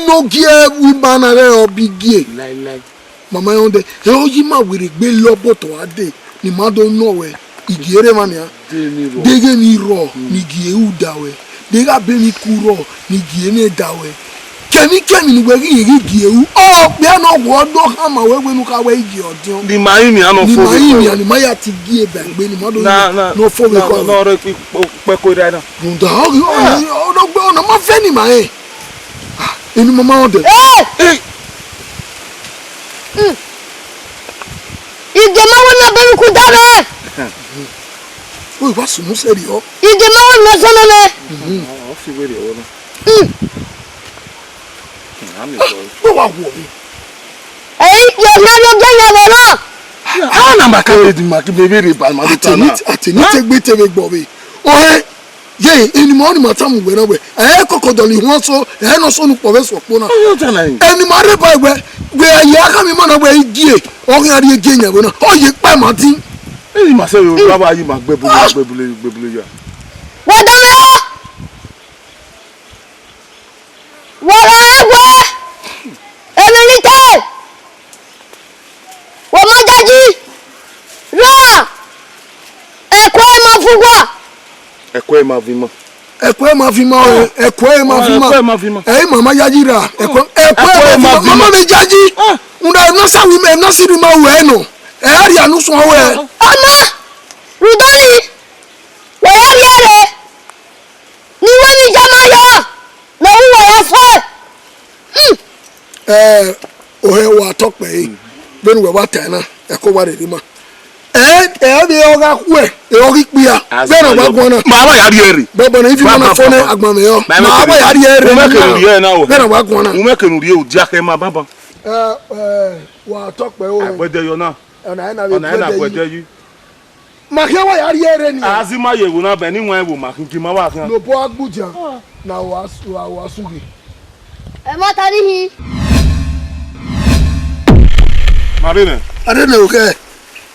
no gie wi mana re o bigie lai mama honde e o yi ma wiri gbe lobo to ade ni ma do no we igiere ma ya dege ni ro ni gie u da we dega be ni kuro ni gie ne da we kemi ni we igi ewu o pe na wo do ha ma we nu ka we igi odun ni mai mi ano fo ni mai ati gi e bagbe ni mo do no fo we ko no re pe ko ida na ndo o do gbe ona ma fe ni mai eni mama o de ige ma wona be ku dare o wa sumu seri o ige ma wona sona me o fi we re o na no wa wo mi yo na lo genya lo na ha na ma ka di ma ki bebe re ba ma do ta na ateni tegbe tebe gbo be o he ye eni mo ni ma ta mu we na we kokodoli won so no so nu po be so po na eni ma re ba we ya ka mi mo na we gie o kin ari gie yen we na o ye pa ma tin eni ma se yo baba yi ma gbebule ya wa da me wala egwe emirite wo ma jaji ra eko e ma fugwa eko e ma vimo mama jaji ra eko mama me jaji unda no sa wi me no siri ma we no ari anu so we ama rudoni wo ya re ni we mi jama yo na wo ya fa ohe wa tope benu we wa tana eko wa re ma be o ga ku e o ri pia be na wa gbona ma ba ya ri ere bebo na ifi na fone agbon me yo ma ba ya ri ere me ke ri e na o be na wa gbona mo me ke ri e o dia ke ma baba wa tope o agbede yo na ona na agbede yi ma ke wa ya ri ere ni azima ye wo na be ni wan wo ma kinki ma wa kan no bo agbuja na wa sugi e ma ta ni hi marine adene o ke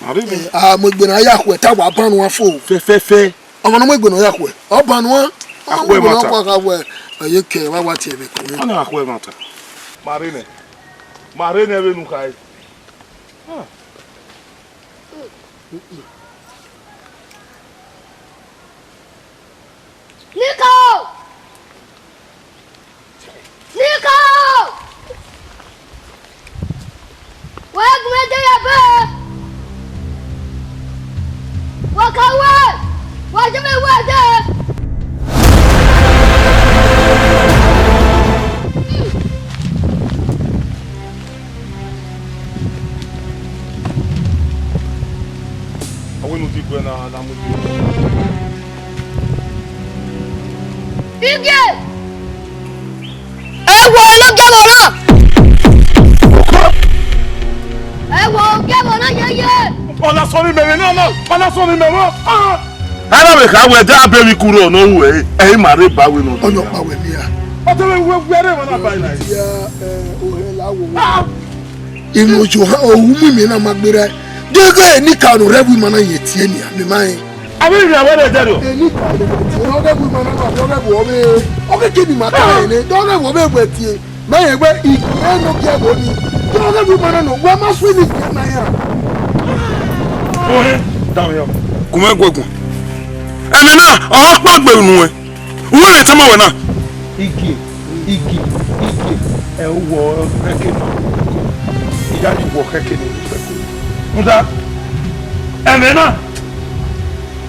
marine mo gbe na ya ku ta wa banu wa fo fe omo no mo gbe na ya ku o banu wa akwe mata ko ka we aye ke wa wa ti ebe ko ana akwe mata marine be nu kai Nico wa gbe de ya be wa ka wa je me wa de awonu ti gbe na mo ige ewo lo gebo na ewo gebo na yeye ona so ni mere no ona so ni mere ara be ka we da be mi kuro no wu e mare ba we no onyo pa we mi a o te we gbere mo na ba ina ya ohe lawo inu ojo ha owu mi na magbere dege ni kanu rebu mana yetie ni me mai abi ri awe de dero ni kanu ti o rebu mana na o rebu o me o ke kini mata ni do rebu o be gbetie me ye gbe eno ke bo ni do rebu mana no wa ma so ni na ya ohe da me yo kuma gbogun emi na o pa gbe nu e wo le tama we na igi e wo keke na ija ti wo keke ni muda emi na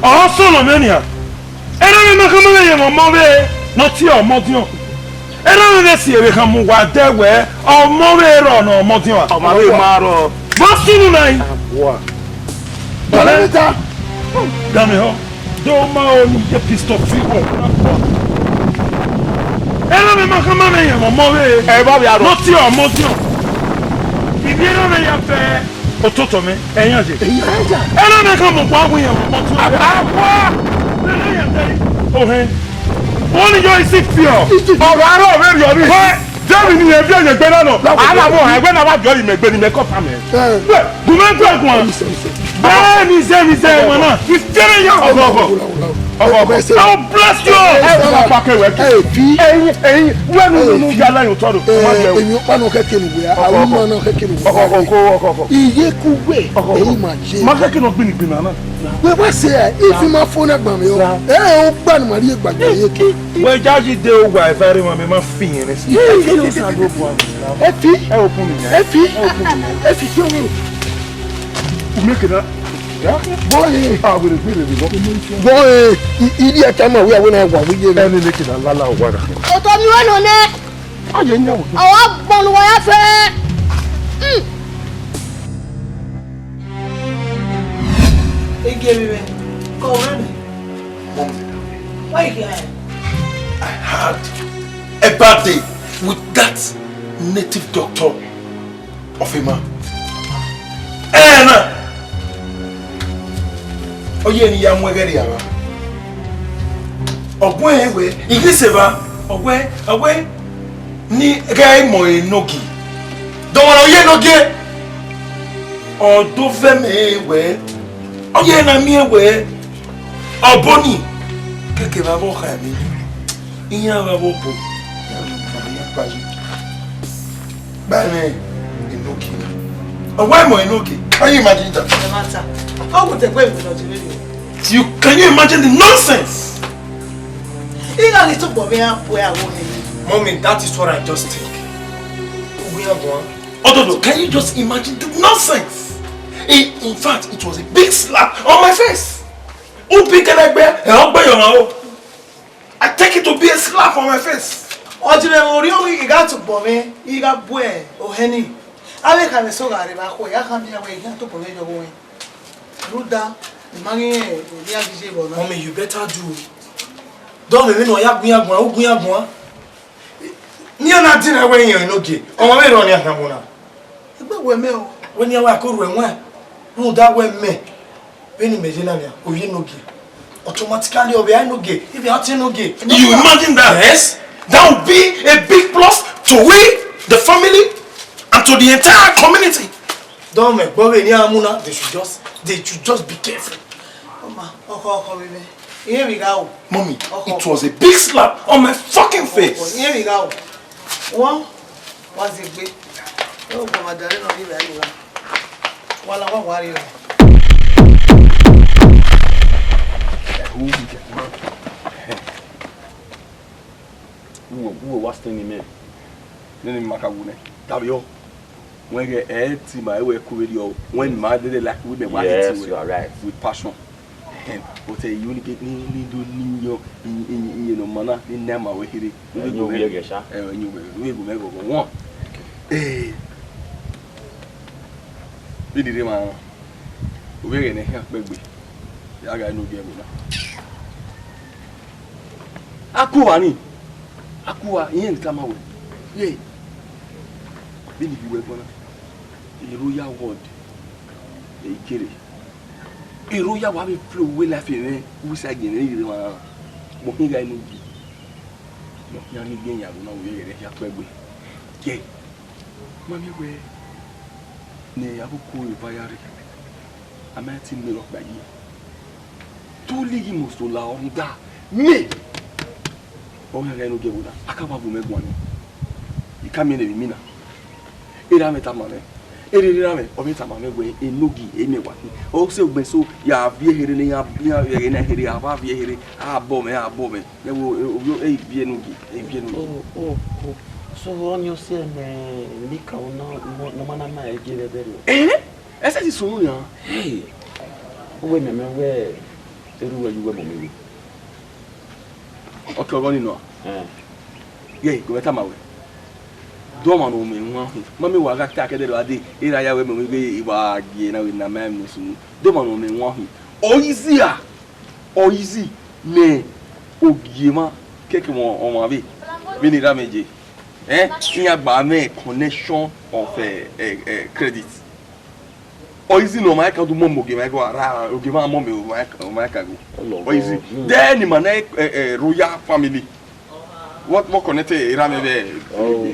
o so lo menia era me ma kama ye mo be no ti o mo dion era me be si ebe kan mu wa de we o mo be ro no mo dion o ma be ma ro mo sinu nai wa baleta dame ho do ma o ni je pistol fi o era me ma kama me ye mo be e ba bi aro no ti o mo dion ibi era me ya fe ototo me eyan je era me kan mo pa gun ye mo tu awa le yan dai o he oni yo isi fio ọ̀rọ̀ ara o me ri Jerry ni e bi eyan gbe na no ala mo egbe na wa Jerry me gbe ni me ko fa me gumen gbe gun ba ni se won na 15 years ago God bless you. When you get line, you told you pano kekenu we. Awu mano kekenu. Iye kuwe. Market not been banana. We was say if you ma phone agba me o. O gba ni mari egba yeke. We jaji de o gba very ma me ma fin ni. Efi ki o mo. Make it yeah? Boy, I will agree with you. Boy, idiot, come away when I want. We give any naked and lala water. Oh, Tommy, one on it. Oh, you know. Oh, I'm born wire. They gave me. Go on. Why again? I had a bad day with that native doctor of a man. And oye ni ya mwegeri yawa ogwe ewe igiseba ogwe ni gai mo enogi do wona oye noge odo feme ewe oye na mi ewe oboni keke babo kha mi iya babo po ya paji bane enogi ogwe mo enogi can you imagine that The matter. How would the way we not really? Can you imagine the nonsense? You know, it's about me where I want him. Mommy, that is what I just think. We are going. Oh, can you just imagine the nonsense? In fact, it was a big slap on my face. I take it to be a slap on my face. You got to bomb you got boy or henny. I can't so I can't be away here to prevent your going. Ruda, the money, Mommy, you better do. Don't even know yak me up one. You're not dinner when you're no gay. Oh, I don't have one. When you are good, when no, that way, me. Benin Movies, or you no gay. Automatically, or behind no gay. If you are no gay, you imagine that? Yes, that would be a big plus to we, the family, and to the entire community. Don't make Bobby Niamuna. They should just be careful. Mama, here we go. Mommy, it was a big slap on my fucking face. Here we go. One was a big. Oh, my darling, not even anyone. While I want worry. Who was telling me? Then Macabune. Tabio. When you add to my way, when my day like women, yes, you are right. With passion. And what a unique new in manner in Nama, we hear it. You will make one. Eh, we did him. We're going to help baby. I got no game now. Aqua, in come away. Yea, then if you were going a royal word, a kitty. A royal wabi flew well laughing, who said again, walking guy need you. No, young again, I will not wear a happy. Yea, Mammy, where nay, I will call you by a I might see me look by you. Two league must allow that. Me! Oh, I don't get one. I can't make one. You come in and mina. Erametamane. Erirame, or metamame way, a noogie, anyone. Also, so ya be here in a beer in a here, a beer here, a bomb, There will be a noogie. Oh. So, on your say, Nika, no man, I give a very. Eh? As I saw you. Hey, women, where you were moving. Okay, running now. Yea, go at my way. Don't want to me. Mammy was attacked the other day. In I have women we were in a man. Don't want me one. Oh, easy. Nay, oh, Gima, cake on my way. Vinny damage. Here by me connection of a credit. Or is it no my account to Mombo give I go give my mommy my cargo? Or is it then man royal family? What more connected Ramebe? Oh,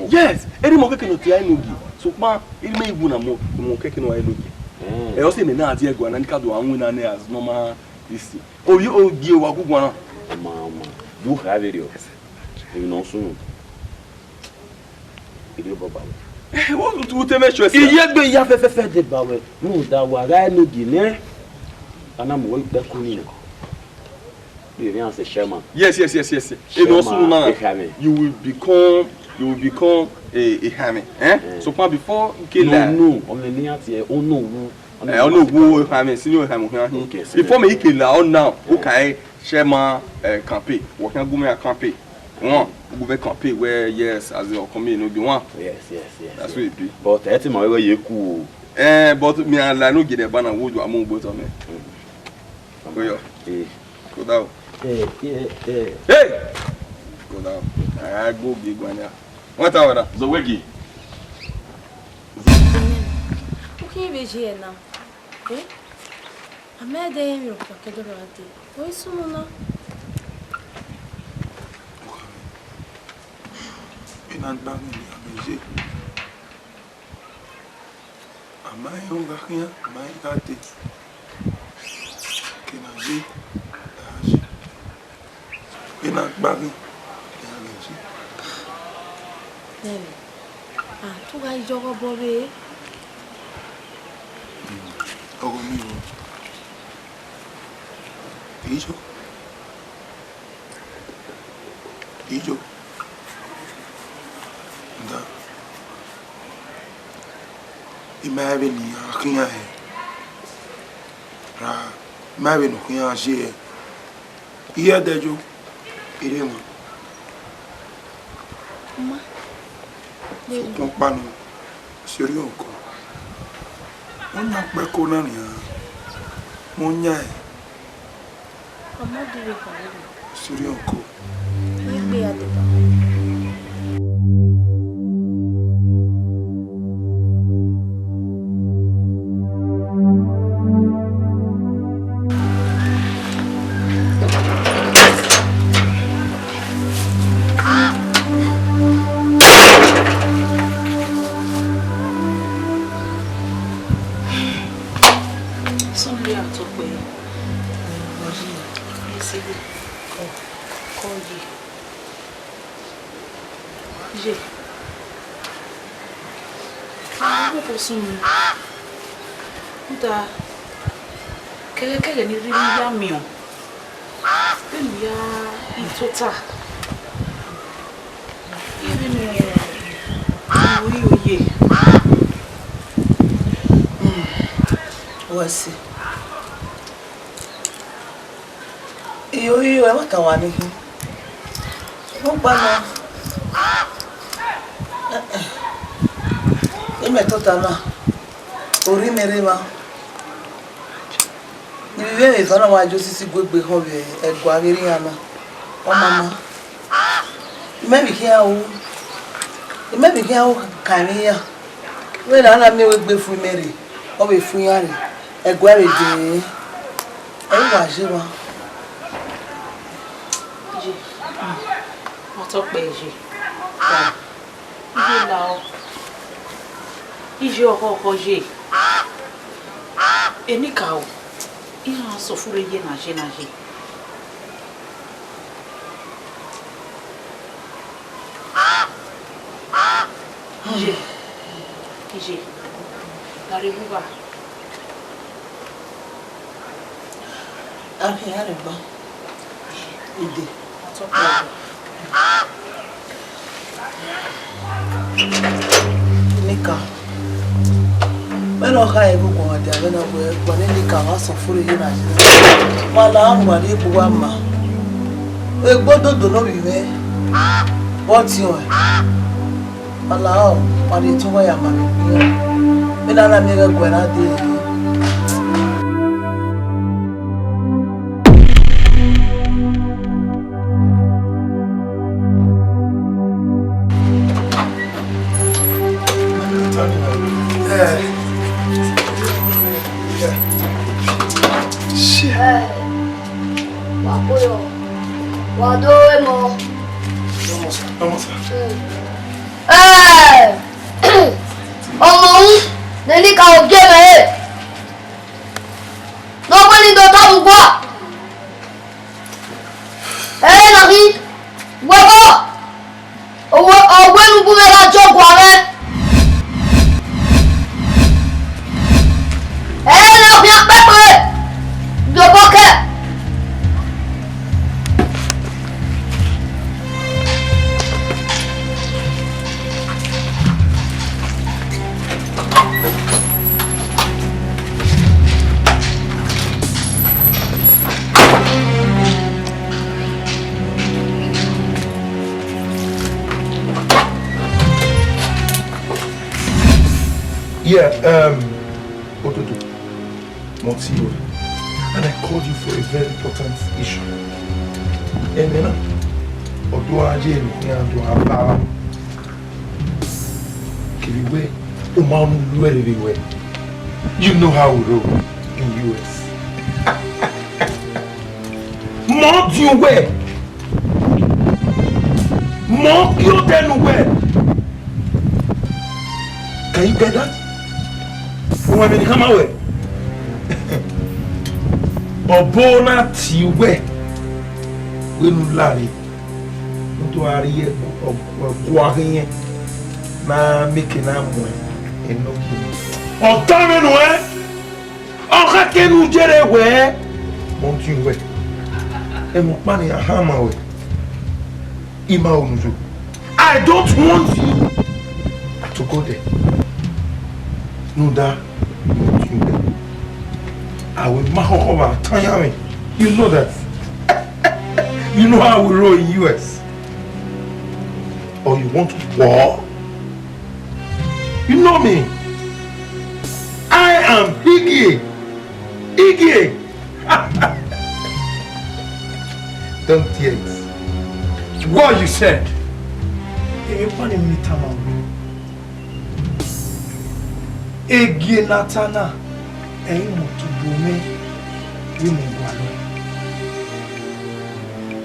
yes, any more cake no tia no gi. So ma it may even a more cake no I no gi. E o se me na ati egwa na nika do anwu na as normal this. Oh you gi o wa gugwa na. Mama, you have it. You know soon. Ile baba. What to te me sure. Iye gbe ya fefe de bawe. No da wa ga no gi ne. Ana mo Ukpeko ni. You know say chairman. Yes. You know soon na. You will become a hammy. So far before no, only ni ati e ono wu. Ono wu hammy, senior hammy. Before me ikela on now, okay, chairman campaign. We can go me a campaign. One, we go campaign where yes as you come in no be one. Yes. That's what it be. But eti ma we ye cool. But me I no get the banner wood among both of me. Go yo. Go down. Hey! Go down. I go big one here. What are that? Zawegi. Okay, veja now. A minha ideia é para que do lado. Oi, sumuna. Benard bangi ameje. Amai onga kia, amai kate. Kenaje. Benard bangi ameje. Nene. Tu vai jogar bobe. Ogo miwo. Ijo. Da. Imabe ni akinya he. Ra, mabe no kunya je. Iya dejo. Iremo. Ma. Kon panu. Seri onko. Ona Ukpeko na ni. Mo nya e. Amadu we kare. Seri onko. Igbe adeba. Uta kele ni riri ya mion. Pelu ya itota. Ibi ni oye. Wasi. Iyo e waka wa ni. Wọ́n pa na. Imetota na. Ori mere ma. Ni bibe me fana wa jo sisi gbegbe ho be egwa giri ana. O mama. Maybe ki awo kan ya. We na na me we gbe fu mere. O be fu yan re. Egwa re de. E wa je wa. Je. Mo to pe je. Ije la o. Ije oko je. Eni ka o. Ira so fure ye na je. Ije. Arrive ba. Arrive ba. Ide. To pe. Nika. Beno ka ego kwa dia bena kwa nika wa so fure ye na je. Mala amwa ni bu wa ma. E gbododo no bi me. What you? Mala o, pa ni tun wa ya ma mi. Bena na mi ga kwa na de. Vamos. Ọmọ òun ní ká ọjọ́ rẹ̀ quoi? Eh, Nari, Wabo, nous pouvons la job, eh, non, bien préparé. De boquet. Yeah, Ododo, Monsignor, and I called you for a very important issue. Emena, Odoaje Nukiando Ababa, Kiriwe, Umanu everywhere. You know how we roll in US. More you wear, more you than wear. Can you get that? When you come away, Obona Tiwe, when you larry, not to are here of walking, ma making a way, and no good. Oh, come in where? Oh, how can you get away? Won't you wait? And money a hammer way. Ima, I don't want you to go there. No, that. I will mark over Tanyami. You know that. You know how we roll in US. Or you want war? You know me. I am Iggy. Iggy. Don't hear it. What you said. Iggy Natana.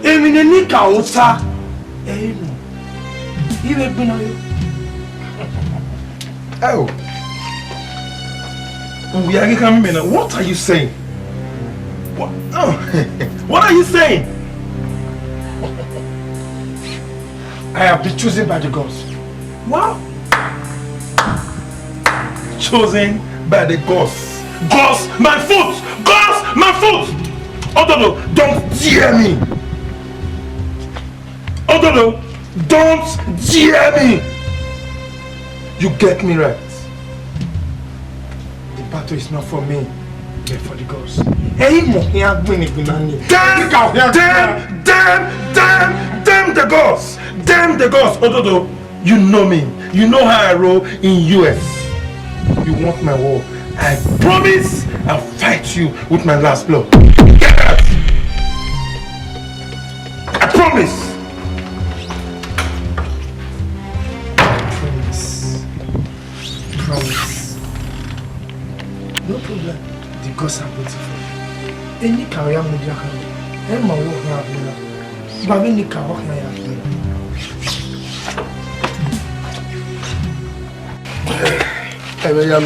Emine nika ota enu ibe bina yo. Oh, we are coming now. What are you saying? What? Oh, what are you saying? I have been chosen by the gods. Wow. Chosen by the gods. Gods, my foot! Gods, my foot! Ododo, don't dare me! Ododo, don't dare me! You get me right. The battle is not for me, but for the gods. Damn the gods! Damn the gods! Ododo, you know me. You know how I roll in US. You want my war. I promise I'll fight you with my last blow. Get out! I promise! Promise. No problem. The gods are beautiful. Any career media can any work na abena. But any career work na abena.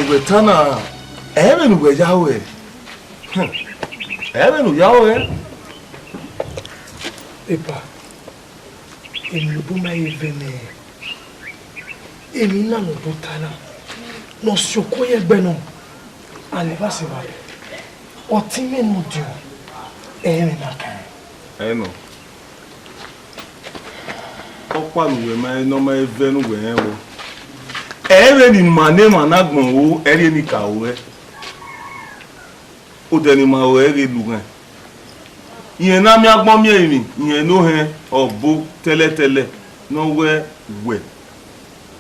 Betana. Even with Yahweh. Even with Yahweh. Epa. Emilubuma evene. Emina no botana. No sokoye beno. Aleva se vale. Otime no dio. Emina kan. Eno. Okwa luwe ma no ma evenu we enwo. Ere ni mane managbon wo ere ni kawe. O de ni ma o ere lugan. Iyen na mi agbon mi erin, iyen no he obo tele no we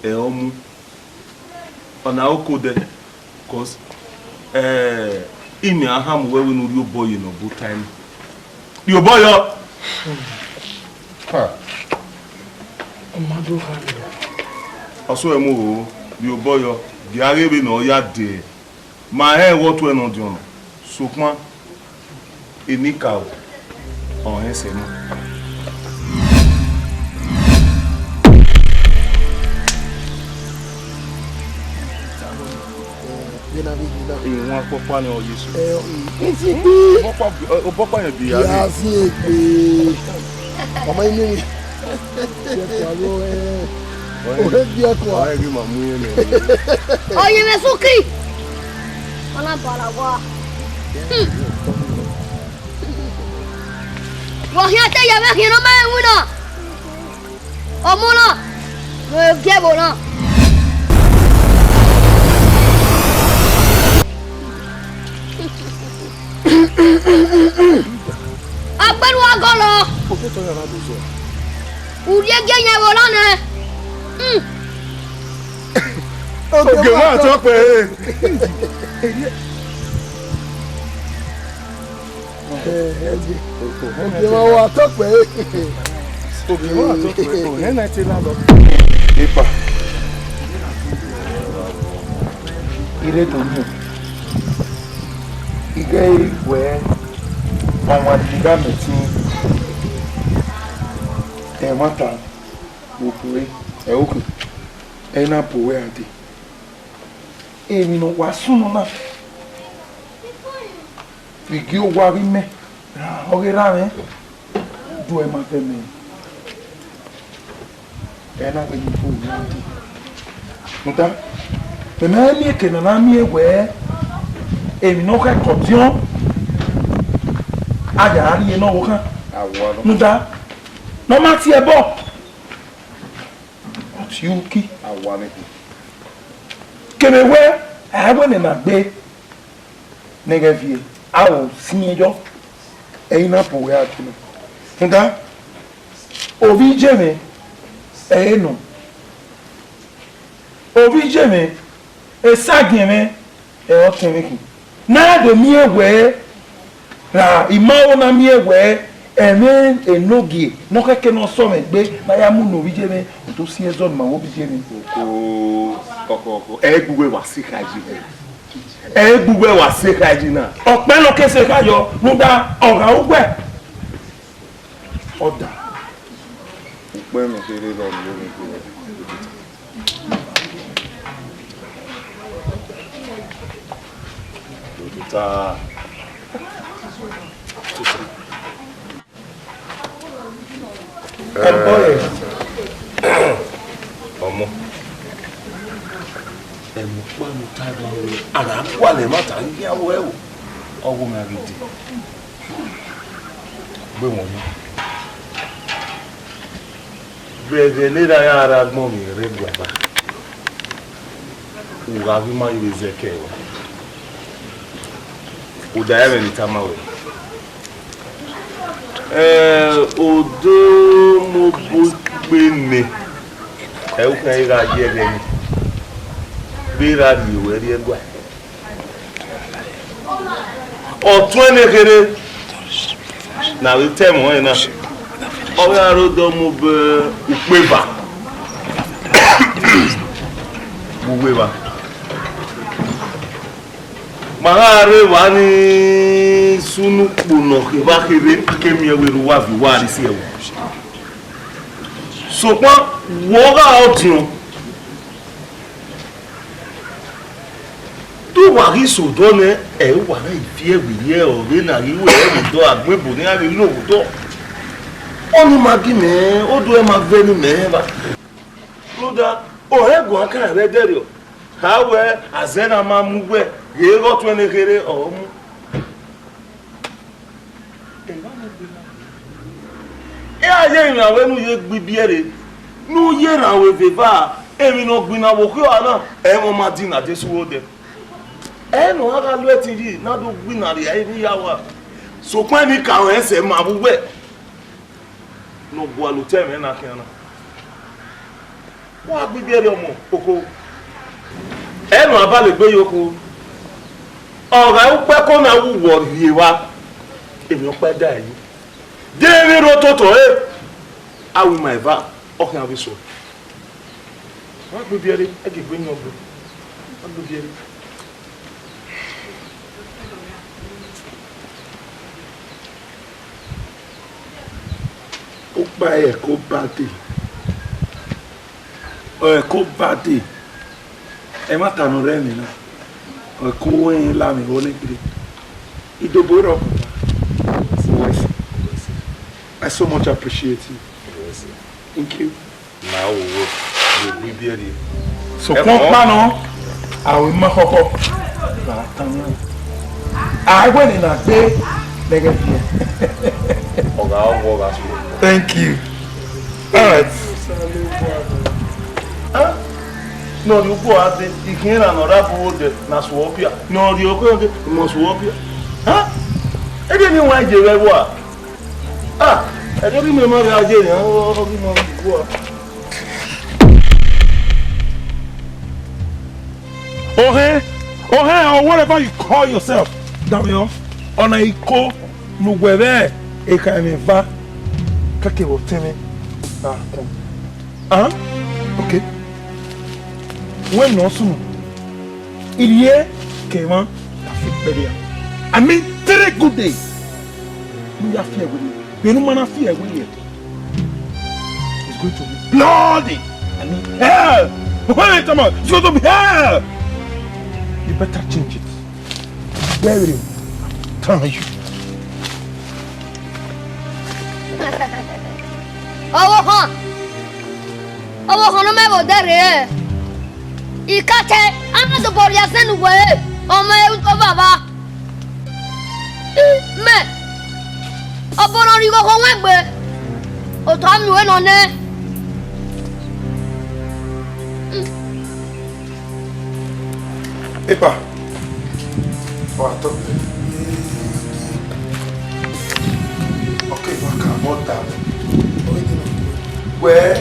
e omu. Ona okode cause imi aham we we no ri oboy no bo time. Ri oboyo. Amado hali. Aso emu o ri oboyo bi arebe no ya de. Ma he what we no do. Sokman enika o. Oh, ese no. Ìwọ̀n pọ́pá ni ọ̀yẹ́ sùn. Ìsì pé ọ̀pọ̀pá yẹn bìí yà á sí èpè ọmọ inú mi. Ọ̀rẹ́ bí ẹ̀kọ́. Ọ̀rẹ́ bí màmú yẹn ni. Ọ̀yẹ́ mi sókè. Wọ́n náà bàrà wá. Wọ́n yẹn tẹ́ yẹ mẹ́kìn ló máa ń wí náà. Ọmọ náà ló ń gẹ́bù náà. Agbẹ́nu agọ́ lọ. Ùdíé gé yẹn wò lánàá. Ògè máa tọ́ pé. Ògè máa wà tọ́ pé. Ògè máa tọ́ pé. Ògè náà ti lá lọ. Ipa. Ire tó mú. Ìgẹ́ ìwẹ́ àwọn àdìgbà mẹ́tí ẹ̀wọ́ta òkúrẹ́ ẹ̀wọ́kù ẹ̀nà pòwẹ́ àdì. Èmi nà wà súnmọ́ náà. Ìgí ó wárí mẹ́ ọ̀rẹ́ rárẹ̀ du ẹ̀ máa fẹ́ mẹ́. Ẹ̀nà pẹ̀lú pòwẹ́ àdì. Nta mẹ́mẹ́ ní èkè nàná mi ẹ̀wẹ́ èmi náà kẹ́kọ̀ọ́ tí wọ́n àjàrí yẹn náà wọ́n kàn nígbà náà má tiẹ̀ bọ̀ ọtí ó kí kèmẹ̀wẹ́ ààbẹ̀ nìyẹn náà gbé nẹ́gẹ́ fìyẹ àwọ̀ sí ẹjọ́ ẹ̀yin náà pòwé àtúnú nígbà òbí jẹ́mi ẹ̀yẹ́ nù òbí jẹ́mi ẹ̀ságìmẹ̀ ẹ̀yọ́ tẹ̀mẹ́kì náà dè mí ẹ̀wẹ́ na ìmáwó náà mí ẹ̀wẹ́ ẹ̀mẹ́ ẹ̀nọ́gì nọ́kẹ́kẹ́ náà sọ̀rọ̀ ẹ̀gbẹ́ náà mú nà òbí jẹ́ mi tó sí ẹ̀zọ́ ni màá òbí jẹ́ mi. Ọkọ̀ ẹ̀ gbogbo wà sí kájí ẹ̀ gbogbo wà sí kájí náà. Ọ̀pẹ́ lọ kẹsẹ̀ káyọ̀ nígbà ọ̀rà ọgbẹ́ ọ̀dà. Ọ̀pẹ́ mi kéré lọ lórí ìgbéra. Ta ọmọ ẹmu panu ta ba wo ara kwale mata ngi awo ewo owo mi agidi gbe won ni bebe le da ya ara gbon mi re gbaba uga vi ma ibe zeke o da ere ni tamawe odo mo bo pe ni e o kan ira je le ni bira ni we ri egba ọ̀tún enekere na we tell mo na o ya ro do mo be Ukpeba Ukpeba magare wa ni sunu kpono ke ba kere kemi eweru wa vi wa ri si ewo so pon wo ga ọdún tó wà rí sòdọ́ ní ẹ̀ wà náà ìfi ẹ̀wì yẹ ọ̀rẹ́ náà ríwò ẹ̀rì dọ́ àgbébò ní àrí lóòótọ́ ó ní máa gí mẹ́ẹ́ ó dún ẹ máa fẹ́ ní mẹ́ẹ́ bá ló dá ọ̀rẹ́gùn akáyà rẹ dẹ́rẹ̀ ọ̀ káwẹ́ àzẹ́nà máa mú wẹ́ rèé rọ́tún ẹni kéré ọ̀ọ́ mú. ẹ ayé ìrìnàwó ẹnu yẹ gbígbí ẹ̀rẹ̀ ní ó yẹ ìrìnàwó ìfẹ́fà èmi náà gbìnàwó kí ọ̀hán náà ẹ̀ wọ́n máa dín àdésúwó dẹ ẹnu ara ló ti rí nádó gbìnàrí ayé níyàwó sòpin ẹni kàwọn ẹsẹ̀ máa búgbẹ́ ní bu àlùtẹ́ mi náà kí ẹran wọ́n á gbígbé ẹ̀rí ọmọ oko ẹnu abálẹ̀ gbé yòókù ọ̀rọ̀ ẹ̀ pẹ́ kó náà wúwọ̀ rí wa èmi ọpẹ́ dá ẹ̀yìn déérí ro tó tọ̀ ẹ́ àwọn ìmọ̀ ẹ̀fà ọkàn àbí sọ wọ́n á gbígbé ẹ̀rí ẹ̀ kì í gbé yàn gbé wọ́n á gbígbé ẹ̀rí. ó pa ẹ̀kọ́ bàdé ẹ má tànù rẹ mi náà ọkọ ẹ lámì wọlé kiri ìdòbò rọ I so much appreciate you. Thank you. Now we be here. So come pano, I will make her. I went in a day. Thank you. All right. Huh? No, you go out there. You can't another board na swapia. No, you go there. You must swapia. Huh? I didn't know why you were. Ah, I don't remember how you did. Or whatever you call yourself. Damn, on a co, no where a kind of va, kake will tell me. Okay. When no soon, il came on, I mean, 3 good days. You are fear with you. You don't want to fear with you. It's going to be bloody. I mean, hell. Wait a minute. It's going to be hell. You better change it. Where will you? Tell you. Oh, no me there. Ikate, I'm the boy I send away. Oh, my baba. Me. Upon on you go home, or time you went on there. Epa. What? Okay, what can about that? Where?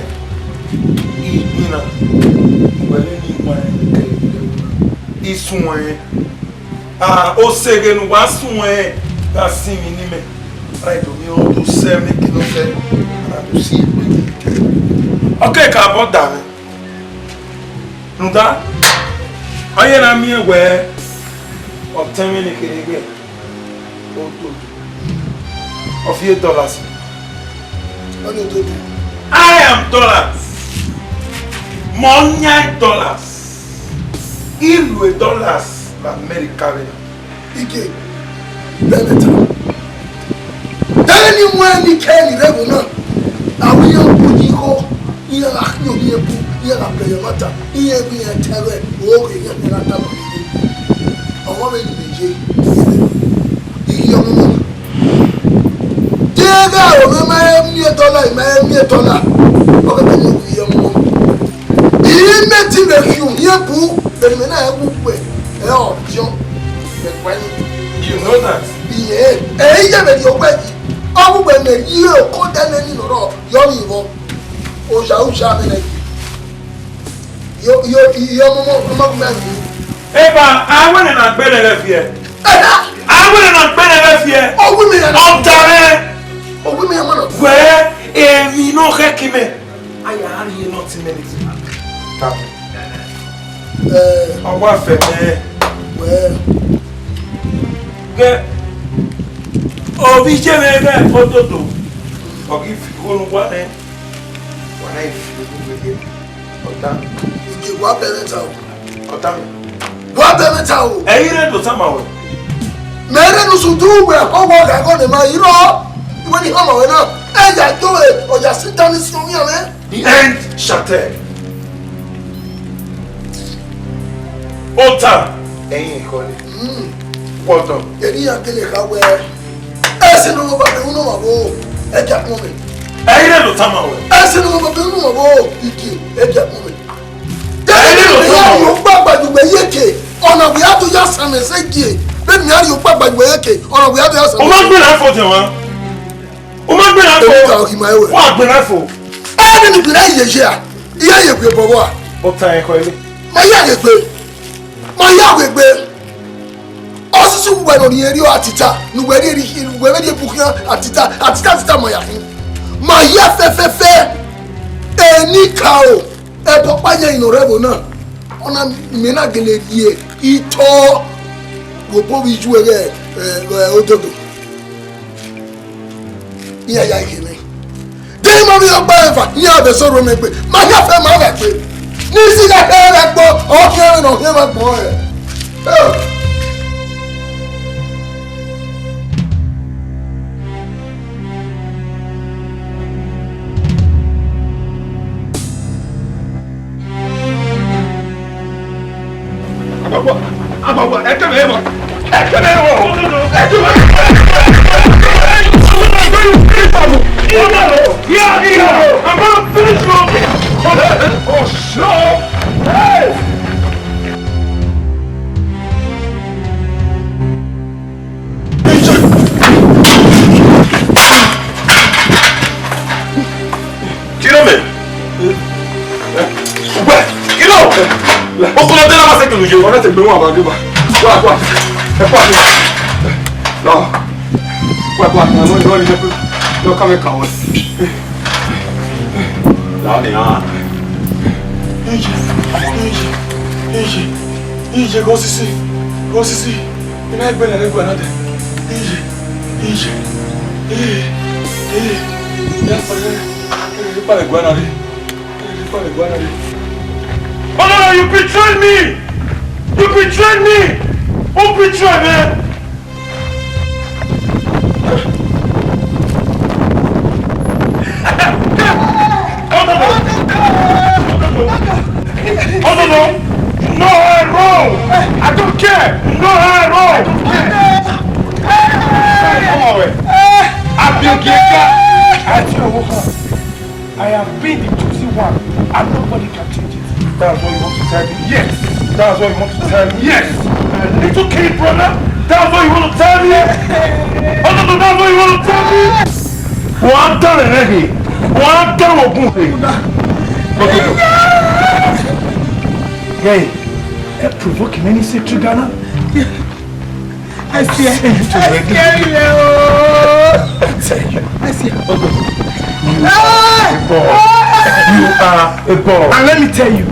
Isumwe. Ah, o segen wasumwe. That's me nime. Right to me all to say me kino say. And to see. Okay, ka about that. Nuda. Aye na mi we obtain me kege. Of $8. What do you do? I am dollars. Money dollars. $1 dollars America. Ike. Benard. Anyone ni Kenny level now. I will put you go. You are not you are play matter. You are being terror. Okay, you are not talking. I want to be J. You Diego, my $1 my $1. Okay, you he met in the queue. Here, boo. The men I have with. Oh, John. You know that? Yeah. Hey, you have your way. I will be you. Call them any no. You're evil. Oh, shall be you're man. Eba, I want to better left here. I want to better left here. Oh, women are done. Oh, women are where? And we know Hekime. I are you not in anything. Oh, what for me? Well, get oh, we can photo. Forgive you, go what then? When I feel with you, what better? What better? I hear it to someone. Mary no so do where how work I got the man, you know. When you come away now, and I do it, or just sit down and see me, man. The end shattered. Ota, ẹ̀yin ìkọ́lé. Well done. Èyí àkèlè kàwé. Ẹ̀sìn ló ń bá mi nínú àbò ẹ̀jẹ̀ kún mi. Ẹ̀yin lè lò táwọn àwẹ̀. Ẹ̀sìn ló ń bá mi nínú àbò igi ẹ̀jẹ̀ kún mi. Ẹ̀yin lè lò táwọn àwẹ̀. Yóò gbàgbà gbogbo yéèké ọ̀nà bóyá tó yá sàmì sẹ́gìẹ̀ bẹ́ẹ̀ ni yóò gbàgbà gbogbo yéèké ọ̀nà bóyá tó yá sàmì. O máa ń gbé náà fò jẹ̀ wọ́n. O máa ń gbé náà fò. Èmi kà òkì máa wẹ̀. Wọ́n á gbé náà fò. Ẹ̀ẹ́dì ni gbìlẹ̀ yẹ̀yẹ̀ à ìyá yẹ̀gbẹ̀ bọ̀bọ̀ à. Ó ta ẹ̀kọ́ ilé. Máa yá yẹ̀gbẹ̀. Máa yá yẹ̀gbẹ̀. Osisi wẹ̀rọ ni eri atita nuwẹ̀rẹ̀ eri nuwẹ̀rẹ̀ eri bukuya atita mọ̀ yàtọ̀ mà yẹ fẹ́fẹ́fẹ́ ẹni ká o ẹ̀bọ̀ pàjẹ́ ìnọ̀rẹ́ bò náà ọ̀nà mìíràn gẹ̀lẹ́ yẹ ìtọ́ gbogbo ìjú ẹ̀rẹ́ òdodo ní ẹ̀yà ìkíni dẹ́yìn mọ́ mi ọgbà ẹ̀fà ní abẹ́sọ̀rọ̀ mi pé mà yẹ fẹ́ máa fẹ́ pé Nisi ka kere gbo, o kere no he ma gbo e. Ababa, é que mesmo. É que mesmo. É que I'm gonna finish you. Oh, sure. Hey! Get on me. Get on. Open up the last second. You want to take me one about you? What? No. What? No, come here, come on. Down here. Ije, go see. You know, go another. Ije. Oh no, you betrayed me! You betrayed me! Who betrayed me? Oh no! No, I'm wrong! I don't care! No, I'm wrong! Come on, I have been the chosen one and nobody can change it. That's what you want to tell me? Yes! That's what you want to tell me? Yes! Little kid, brother! That's what you want to tell me? Oh no, that's what you want to tell me? One time, Reggie! One time, Ogunfe! Hey, provoking any sick to Ghana? I see you. You are a ball. And let me tell you,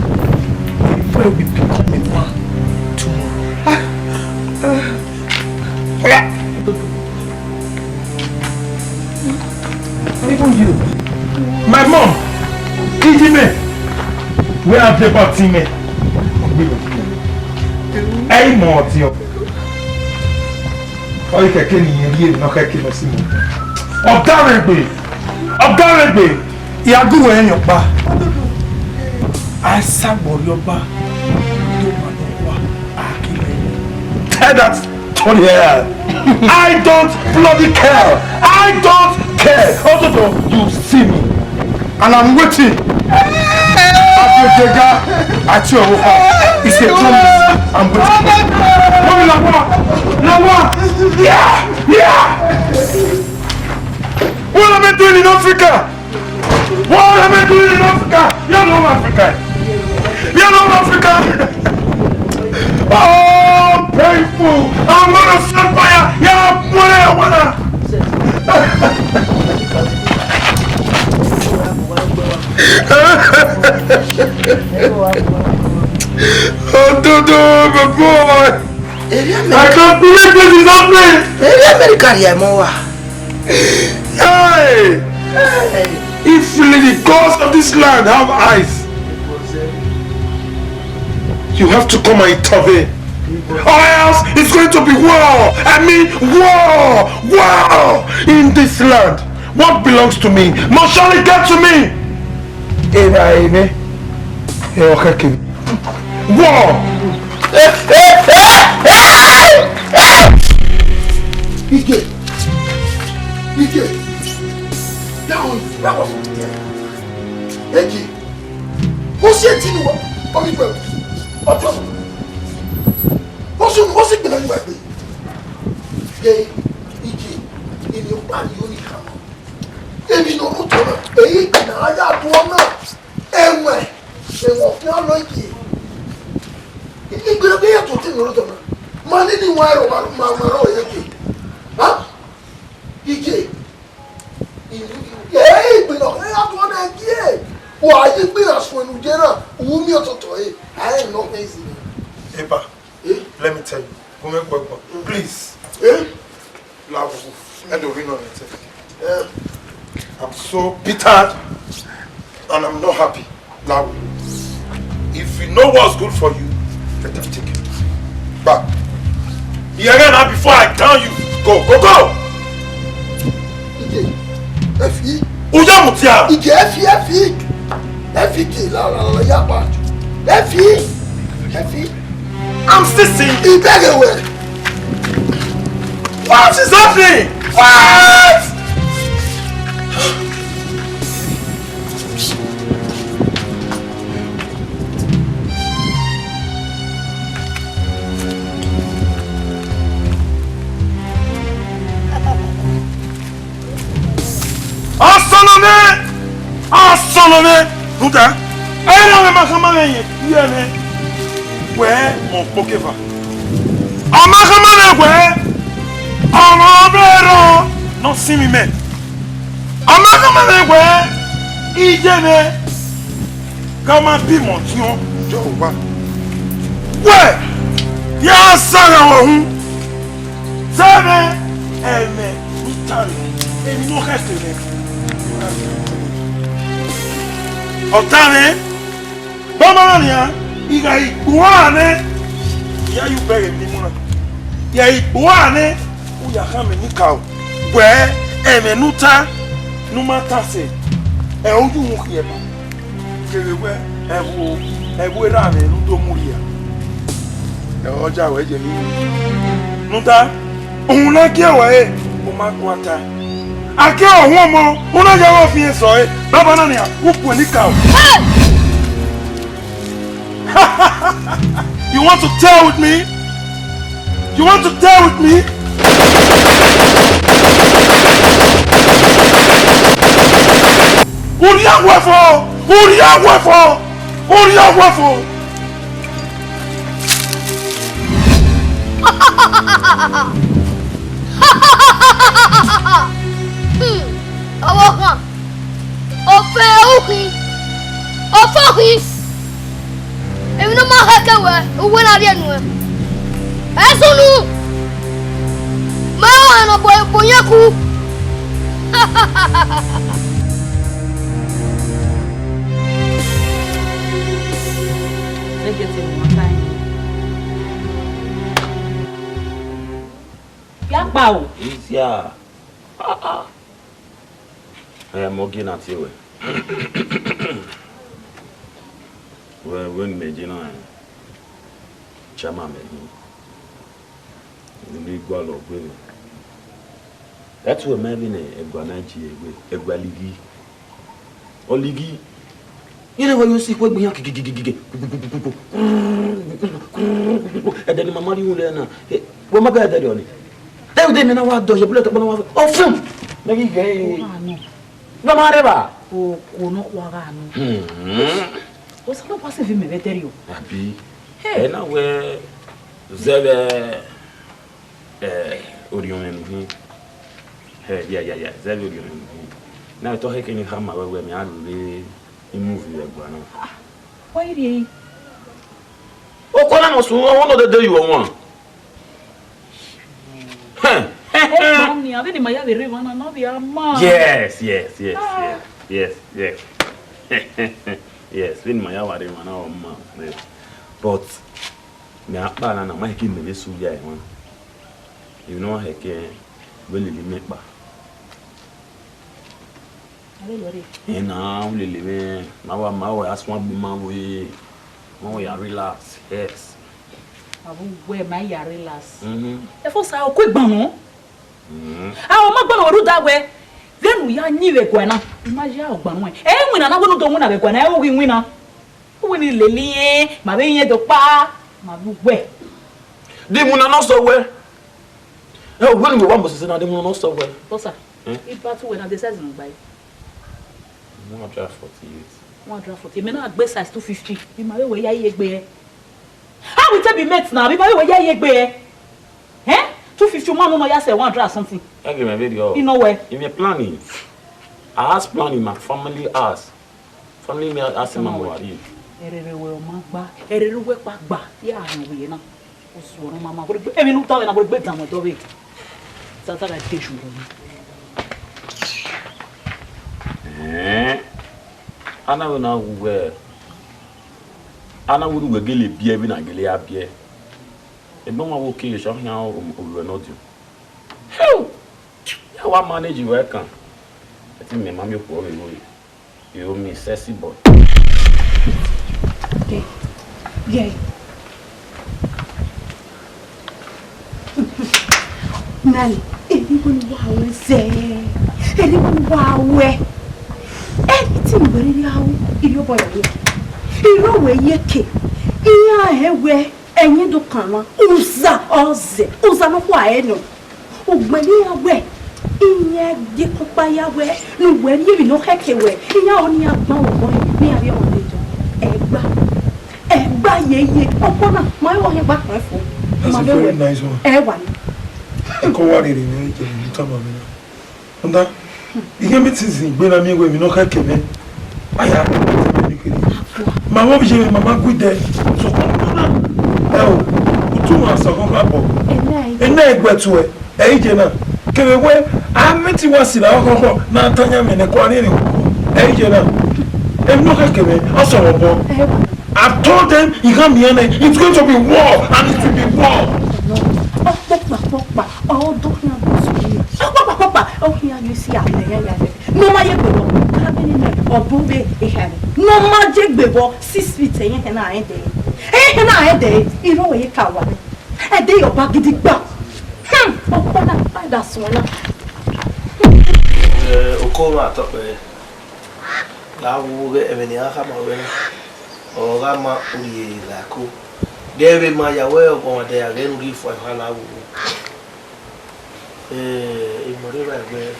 before we become a man tomorrow. Even you, my mom, Ijime, where are the party? Hey, Morty. Oh, you can't hear no caking or see. Ọ̀dọ́rẹ̀gbè ìyàgùn ẹ̀yìn ọ̀pá àṣàgbọ̀rí ọba tó wà lọ́wọ́ àkílẹ̀. Tell that to the air. I don't bloody care. I don't care. Also, you see me and I'm waiting. Abiyojega àti ọ̀wọ́fà is a promise. I'm waiting. Mọ́mi làwọn. Yeah. What am I doing in Africa? What am I doing in Africa? You're not African. You're not African. Oh, painful. I'm gonna set fire. Yeah, wanna. Oh, Dodo, my boy. I can't believe this is happening. America, Hey! If really the gods of this land have eyes, you have to come and intervene. Or else it's going to be war. I mean war in this land. What belongs to me must surely get to me. War. Ike, that was Eke, who's your team? What's it been on your way? Ike, in your body, you need come. If you know what I got to anyway, they won't feel like you. It's going to be a to tell money in wire over my Eke. Huh? Ike. Hey, but no, I have one idea. Why you been as when you get up? Who me to toy? I ain't no easy. Epa, let me tell you. Please. Love, I don't know it. I'm so bitter and I'm not happy. Love. If you know what's good for you, better take it. Back. Here now before I tell you. Go, go, go! Ige, Efi. Uya mutia! Ige, Efi, Efi. Efi, Ige, la, yapa. Efi. Efi. I'm still seeing. Ibegewe. What is happening? What? Assolome! Nuta! Ayé náà máa yẹn yẹ ni wẹ́ẹ́ mọ̀ pọ́kẹ́fà. Ọmọ kama náà wẹ́ẹ́ ọmọ bẹ́ẹ̀ rọ náà sí mi mẹ́. Ọmọ kama náà wẹ́ẹ́ ìjẹ́ mi ká máa bímọ tí wọ́n jọ wá. Wẹ́ẹ̀ yà á sára ọ̀hún sẹ́mi ẹ̀mẹ̀ níta rẹ̀ èmi náà kẹ́sì rẹ̀. Ọ̀tàní bọ́mọ́rán ni a ìgbà ìgbòhánì ìyá yóò bẹ̀rẹ̀ ní múra ìyá ìgbòhánì ó yà ká mi níkà ó wẹ́ ẹ̀mẹ̀núta ló máa tàṣẹ ẹ̀ ojú wọn kì í ẹ̀bà kéré wẹ́ ẹ̀wú ẹ̀rọ àmì ẹ̀nú tó mú rí à ẹ̀ ọjà wẹ́ jẹ mí núta òun náà kí ẹ̀wọ̀ ẹ̀ ó máa kó ata. Ake ọ̀hún ọmọ wọn náà yàrá fi ẹ̀ sọ ẹ́ bàbá náà ni àkókò ní ká o. You want to tell with me? You want to tell with me? Orí àwọ̀ ẹ̀fọ́! Orí àwọ̀ ẹ̀fọ́! Orí àwọ̀ ẹ̀fọ́! Ọwọ́ kan, ọ̀fẹ́ òhìn, ọ̀fẹ́ òhìn, èmi ló máa hẹ́kẹ́ wẹ̀ owó náà rí ẹnu ẹ̀. Ẹ̀sùn nù, máa wà ẹ̀nà bọ̀ yẹn kú. Yàgbà o. Ìsíà. Mogi na tiwe. When Medina Chama me. Ni gwa lo gwe. That's where maybe ne egwa na chi egwa ligi. O ligi. You know what you see what gbiyan gigigigige. E de ni mama ri wule na. Wo ma be de oni. De me na wa do je bule to bona wa. O fun. Na gige. Vamos arriba. O no wagano. O sa no passe vi me veterio. Abi. Na we zebe orion en. Yeah. Zebe orion en. Na to he keni hama we me alu movie we gba na. Why ri? O ko na no so one of the day you want. Yes. Yes, when my hour in my mouth. But me apa na my kin me so ya one. You know he can really make ba. E na we live ma wa aswan bi ma we ya relax. Yes. Abu we ma ya relax. E fo sa o ko gbon mo. Ah, ma gbon oru da we. Then ya nyiwe kwana. Imagine ogban we. E nwina na gbonu to nwina be kwana e wo wi nwina. Wo ni lele ma be yen do pa ma bu we. Di mu na no so we. E when we wan bosese na di mu no so we. Bossa. E part we na the size no buy. 148. 140. Me na agbe size 250. Bi ma we ya yegbe. How we tell be mates now? Bi ma we ya yegbe. 250 man no ya say 100 something. I give me video. You know where? In your planning. I ask planning my family ask. Family me ask my worry. Erere we o ma gba. Erere we pa gba. Ya an we na. O so no mama. E mi nu ta we na go gbe dan mo to be. Tata ga te ju. Ana we na we. ana wuru wegele bie bi na gele ya bie e bon wa okay so nya o no dio ya wa manage we kan I think me mama ko me wo you me sexy boy yeah Nani, anything very how you boy. You know where ye cake. Iya where any do come. Uza no why no. Many away. Iya decopaya where no where you know heck away. Iya only a boy near your Egba ye. Opona, my one back my phone. That's a very nice one. Ewan. Ko wari re ni ke ni ta mama na onda ihe meeting gbe na mi we mi no ka keme aya mama bi je mama good there so o utu wa so ko ka bo ena egbetu e ije na kewe we a meti wa si la ko na tanya me ne ko ani ni e ije na e no ka keme aso bo I've told them you can't be any it's going to be war and it will be war. Oh, don't you oh, here you see, no, my or Bube, no magic bebo, 6 feet, and I day. And I day, you know, a cow. A day of baggy bug. Oh, that's one. Okoma top. Now we'll get a or Rama Uye Laco. David Maya well on there again give for Halawu. In whatever way,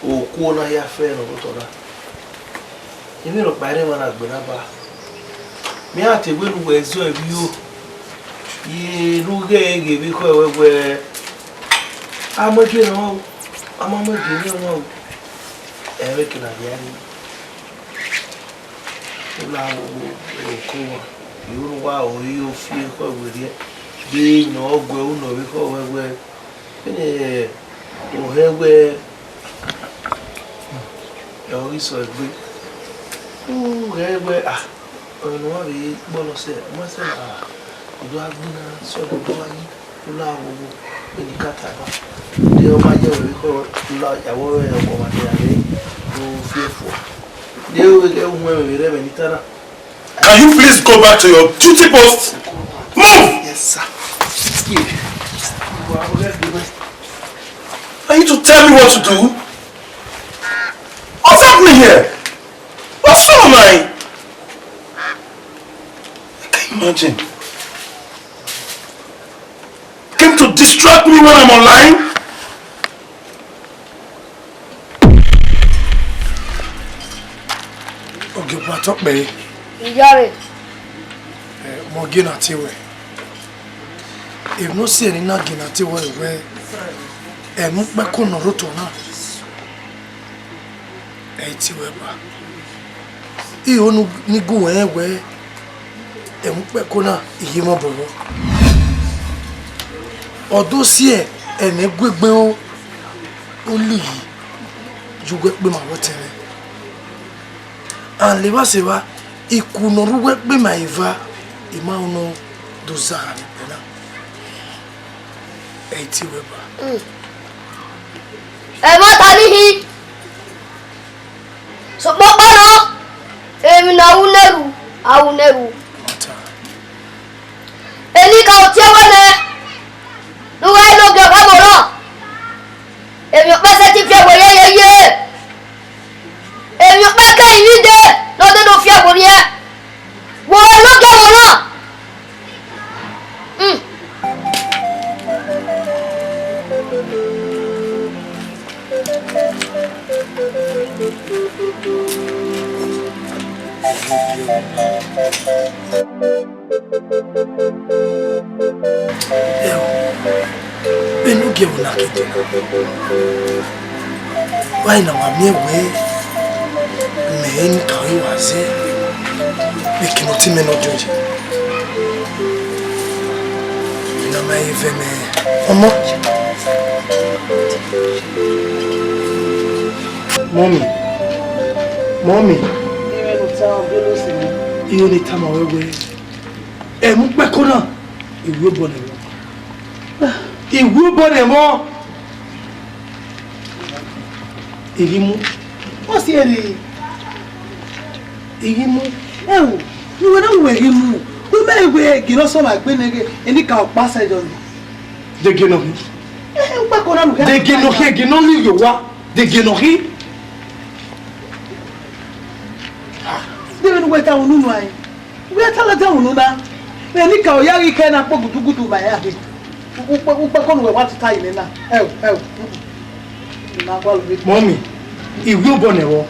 O Kona ya friend or Tola. You mean, by them at Benaba. Me at a win where so you ye do gay give you where I'm making home. I'm making home. Eric and Adiani. You wow, you feel what with it. Being no go no because where where you so good. Where ah, no, we bonus it. Must have do have dinner, so do you love when you cut up. The Omayo because like a warrior over there, no fearful. Can you please go back to your duty post? Move! Yes, sir. Are you to tell me what to do? What's happening here? What's wrong, man? I can't imagine. Came to distract me when I'm online? Okay, but up me. Ijare. Mogina tiwe. If no see any nagina tiwe where Ukpeko no roto na. Tiwe ba. Onu ni go we Ukpeko na ihimo bobo. Odo si ene gbegbe o oli ju gbegbe ma wotere. And leva seva ikunoruwe pe maiva imauno dozara pena eti weba Ema tanihi so bokoro emi na uneru eni ka otiewele nuwe no gbe kamoro emi pese ti fi yeye emi peke yide no de no fi agori e wo lo ge wo na Benu ge una kete. Why na wa me we men kan wa se. We cannot see me no judge. Na mai ve me. Omo. Mommy. You need time away. Ukpeko na iwu bone mo. Iwu bone mo. Irimu. O si eri. Irimu. Ewo, ni we na we irimu. We me we gino so ma gbe nege eni ka opa sejo ni. De gino hi. Ukpeko na nu. De gino hi, gino ni yo wa. De gino hi. Debe we ta unu nu ai. We ta la ta unu na. Eni ka o yari ke na po gudugudu ba ya bi. Ukpeko nu we wa ti ta ile na. Ewo. Mommy, he will born a war.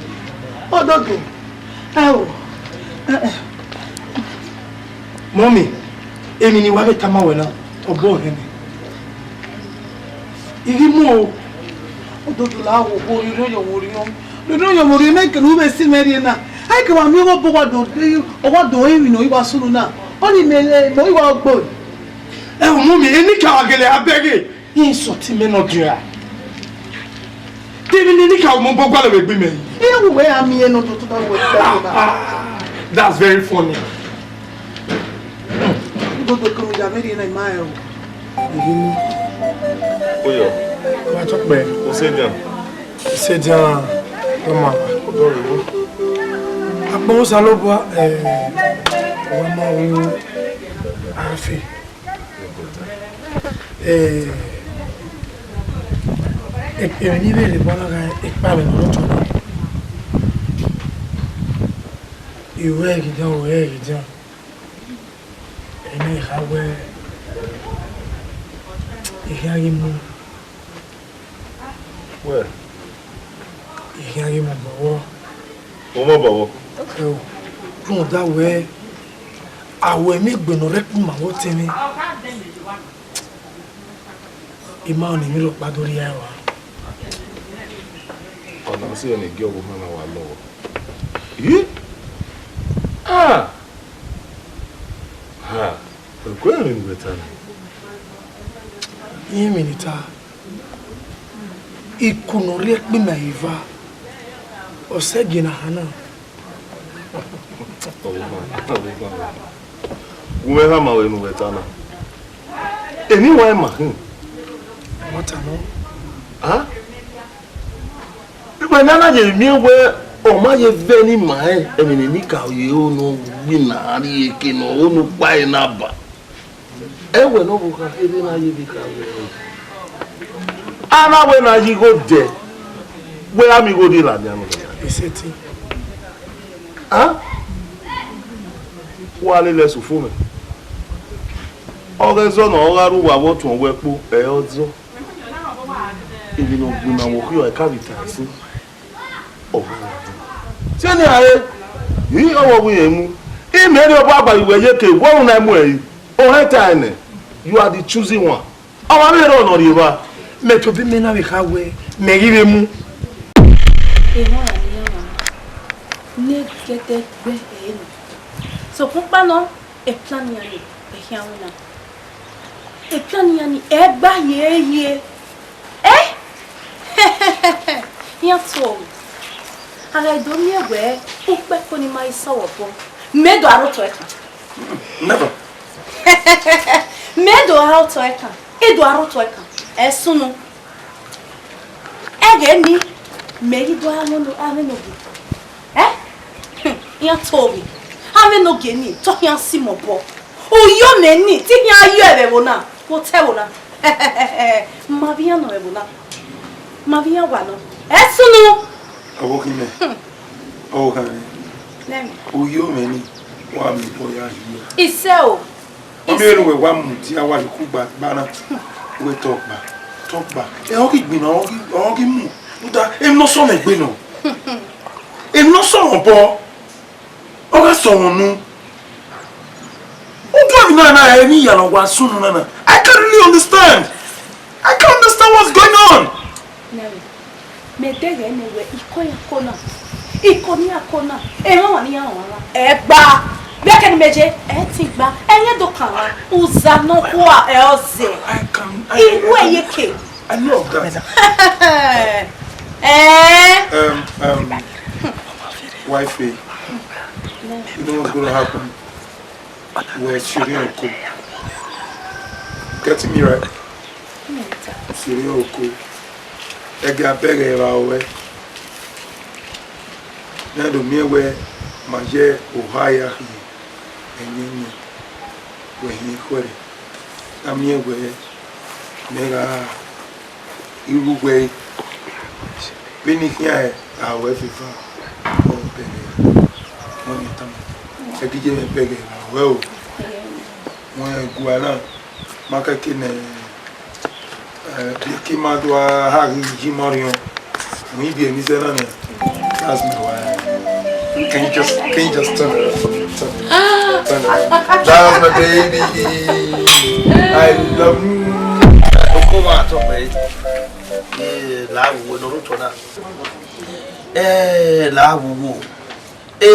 Oh, don't go. Oh, Mommy, Emini Wabe Tamawena, or born him. If you move, oh, don't allow you know your worry. You know your worry, make a woman see Mariana. I come on, you won't or what do you know? You are soon now. Only men know you are good. Oh, Mommy, any car get a beg. He sought him not dry. That's very funny. Oyo, c'est bien. Comment? Bon, ça le boit. Vraiment, a fait. Et au niveau de bonheur, et pas le l'autre. Il ouais, il dit, ouais, il dit. Et mais il y a une. Ouais. Il y a une maman. Maman, maman. Pour ça, ouais. Ah ouais, mais bon, on répond ma voix, mais. Il m'a enlevé le pas de rien. Ọ̀nà sí ẹni gẹ́ ọgbọ̀n náà wà lọ́wọ́. Yí? Ah! Ha! Ẹ̀kọ́ ẹ̀rin ìgbẹ̀ta ni. Yí mi níta. Ìkùnà rí ẹgbẹ́ mi àyíká. Ọ̀sẹ̀ gìnà hànà. Wọ́n ha máa wẹ̀ ní ìgbẹ̀ta náà. Èmi wọ́n ẹ̀ máa hìn. Wọ́tà náà. Ah? When I get me where or my very mind, I mean, Nika, you know, winner, you can no buy number. And when over here, I become. And when I go there, where am I going to the city? Huh? Why less of women? All the zone all are who are what to work, also. Even though you know, I can't be Sẹ́ni ààrẹ yìí ọwọ́ wíyẹn mú ìmẹ́rin ọba àgbà ìwẹ̀ yẹ́kẹ̀ wọ́n náà mú ẹ̀yìn ọ̀hẹ́ tà ẹ̀nẹ̀ you are the choosing one ọmọ abẹ́rẹ́ ọ̀nà rí wa mẹ́tò bí mẹ́nà wí ká wẹ́ mẹ́rìíre mú. Ìwọ̀n àníyàn wà ní gẹ́gẹ́ gbẹ́ ẹ̀yìn nù so púpá náà ẹ̀pláníyàn ni ẹ̀hìn àwọn náà ẹ̀pláníyàn ni ẹ̀ gbá yéye ẹ̀ yẹn tó o. Aga idomi ewe Ukpeko ni mai sawopo medo aroto eka never medo aroto eka edo aroto eka esunu ege ni merido amenogi ya tobi amenogi ni to ya simopo oyo meni ti ya yo ebe bona ko te bona mavia no ebe bona mavia wa no esunu Awokime. Awokame. Nemi. Uyo meni wa mi boya hiyo. Iseo. Omeru we wa mu ti awa ku gba bana. We talk ba. E o ki gbin o ki mu. Nta em no so me gbe no. Em no so bo. O ga so nu. O do na eni ya no wa sunu na. I can't really understand. I can't understand what's going on. Nemi. Medege emewe ikoya kona ikonia kona ewa wani ya wala egba beke ni meje ti gba enye do kan wa uzano kwa elze iwe yeke I love that. Wifey, you know what's going to happen? Where Shirioko. Getting me right? Shirioko. Ega bere rawe. Na do me we maje ohaya hi. Enyenye. We hi kwere. Na me we mega iruwe. Beni here awe fifa. Oh bene. Money tam. Edije me bere rawe. Mo guana makakine Bikima do have Jimorion. Maybe a miserable. That's my wife. Can you just turn around? Turn around. That's my baby. I love you. Come on, top eh. Lawu no rutona. Lawu.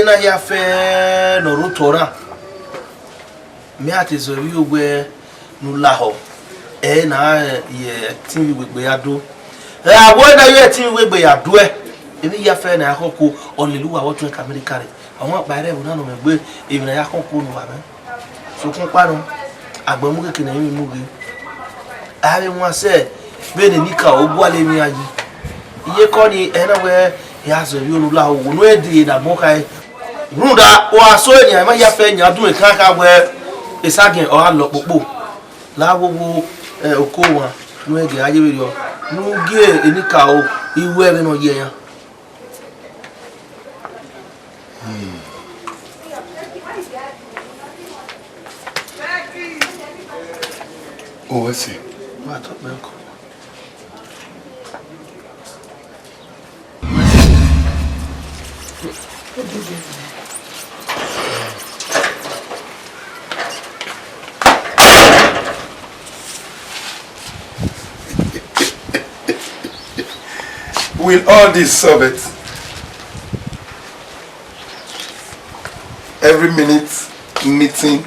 Na ya fe no rutona. Me atizo wi ogbe nu laho. Na ye tin wegbe ado awon na ye tin wegbe ado emi ya fe na akoko oleluwa wo tun America re awon apare wo na no megbe emi na akoko nu wa me so kun pa no agbamu keke na emi mu bi ari won se be ni nika obu ale mi ayi iye ko ni na we ya so bi olula owo no edi na mo kai runda o aso eniyan ma ya fe nya dun kan ka we isagen o a lo popo lawo okowa no ege ajebere o no gie enika o iwu ebe no ye yan Oh, what's it? What up, man? Will all this serve it? Every minute, meeting.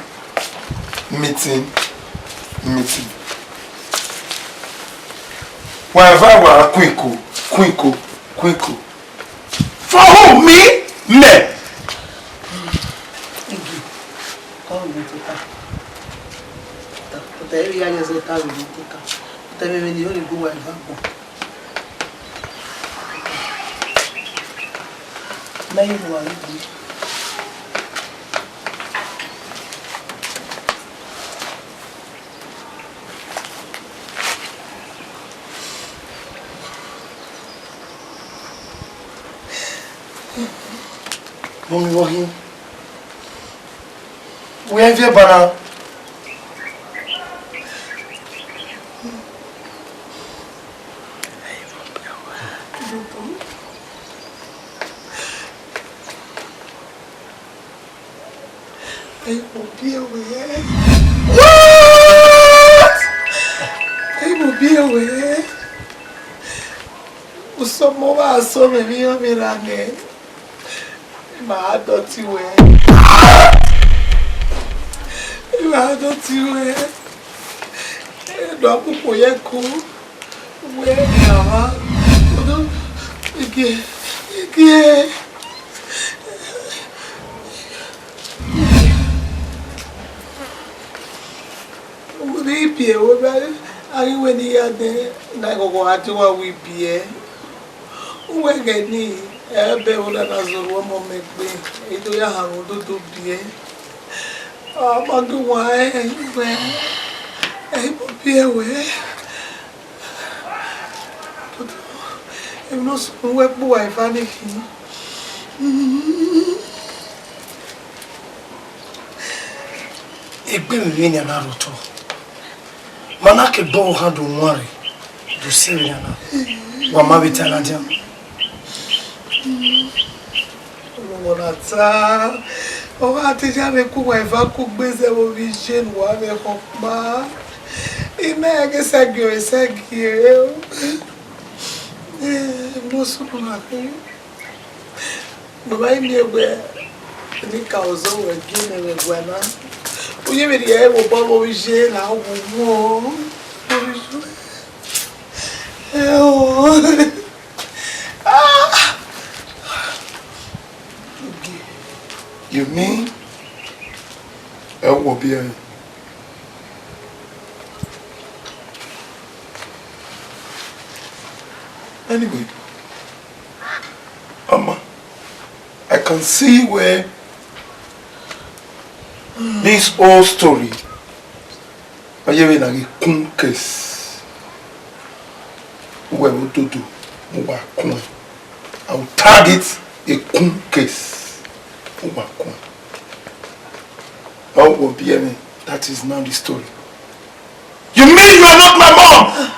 Wherever I want, quick. For who? Me? Me? Mommy, what here? We have your banana. I will be away. What? I will be away. Usomo wa so me mi o mi range. Ma doti we. Ma doti we. Do pupo ye ku. We na. Do ike. We be we ari we ni ya de na gogo ati wa we be. We get ni ebe wala na zo mo me pe edo ya harun do bi amadu wa we be we no so we po wa fa ni ki egbe mi ni na roto mana ke bon ha do nware do siri na wa ma bitana jam Monata, on va déjà me couper, va couper ces obligations, on va me couper. Et mais que ça gueule, nous sommes là. Nous va y aller, ni cause ou qui ne me voit pas. Vous y venez, vous pas obligé là où You mean? bien. Anyway, Mama, I can see where this whole story I will target a kun case. That is now the story. You mean you are not my mom?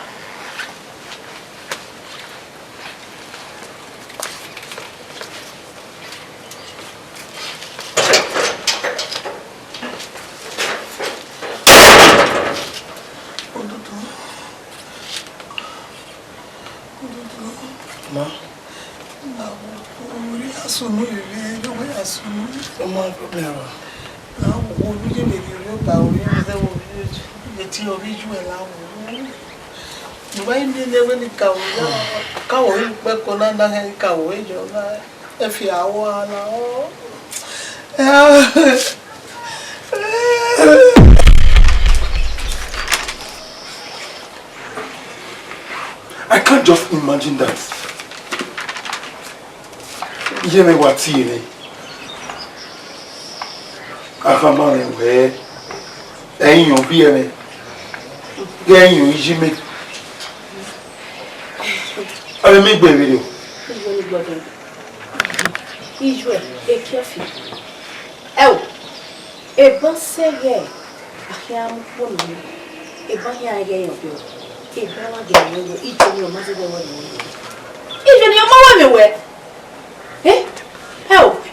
I can't just imagine that. You know what he is? I can't imagine where you be any. Then you Jimmy. I make the video. Israel, é careful. É bom ser gay. Aqui há bom. É bom ser gay o pior. É bom gay. E tu não mais é bom. Israel, eu mal me ué.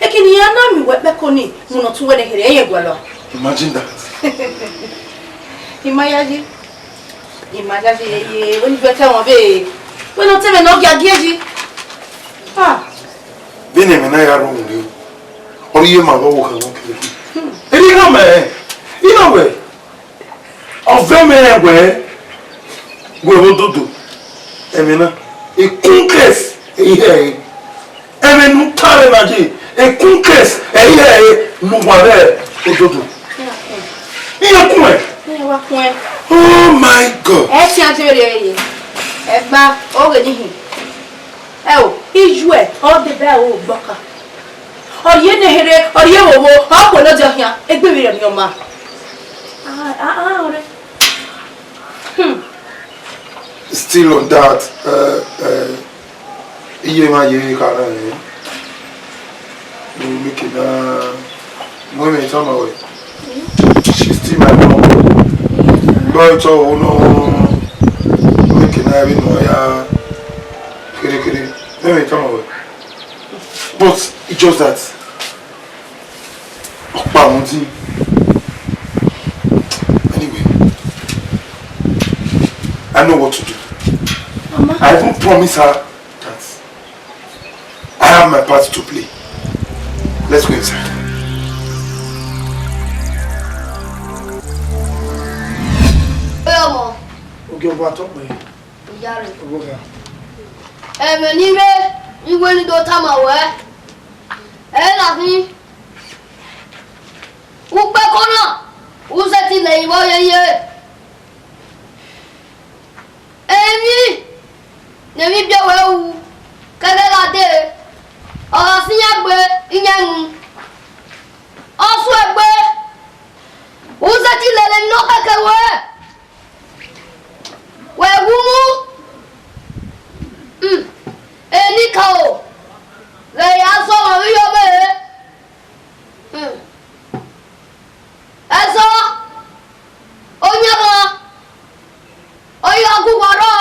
É que nem a nome ué beconi. Não tu ué here é igual. Imagine that. Imagine. When you better one be. When not tell me no gageji. Bene me na ya ro nri. Ori ye ma go wo kan wo kire. Eri na me. Ina we. Ove me we. We wo dodo. Emi na e kunkes e ye. Emi nu tare na ji. E kunkes e ye nu ware o dodo. Iya kun e. Iya wa kun e. Oh my God. É ti ante re. É ba o ge ni. Iju ẹ ọdẹ bẹ́ẹ̀ o gbọ́ka ọ̀yẹ́ nìhere ọ̀yẹ́ wòwò ọ̀pọ̀ lọ́jọ́ hìá ẹgbẹ́ mi rẹ̀ mi ọ̀ma ọ̀rẹ́. Still on that, iye ma ye kara ye you make it women tell my way she's still my mom but oh no make it na even no ya kere let me tell my way but it's just that anyway I know what to do. Mama. I even promise her that I have my part to play. Let's go inside. Okay, what up, man? You will do time away. Ukpeko na usati le iwo yeye. Emi nemi bi wewu kagala de o si agbe iyan osu egbe usati le no kakewe wewu mu eni kao le ya so wa yo be eso onyama oyo agugoro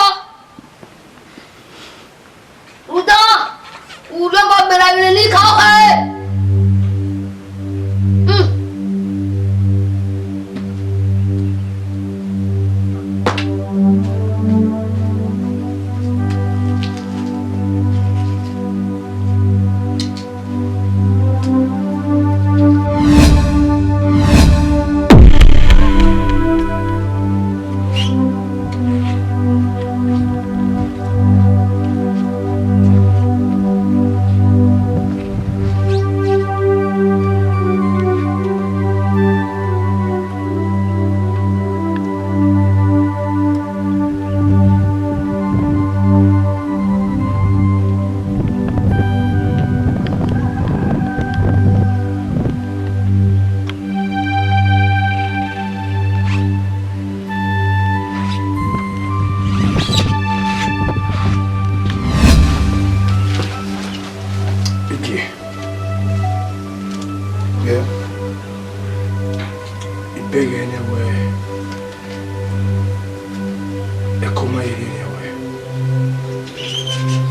comment il est ouais.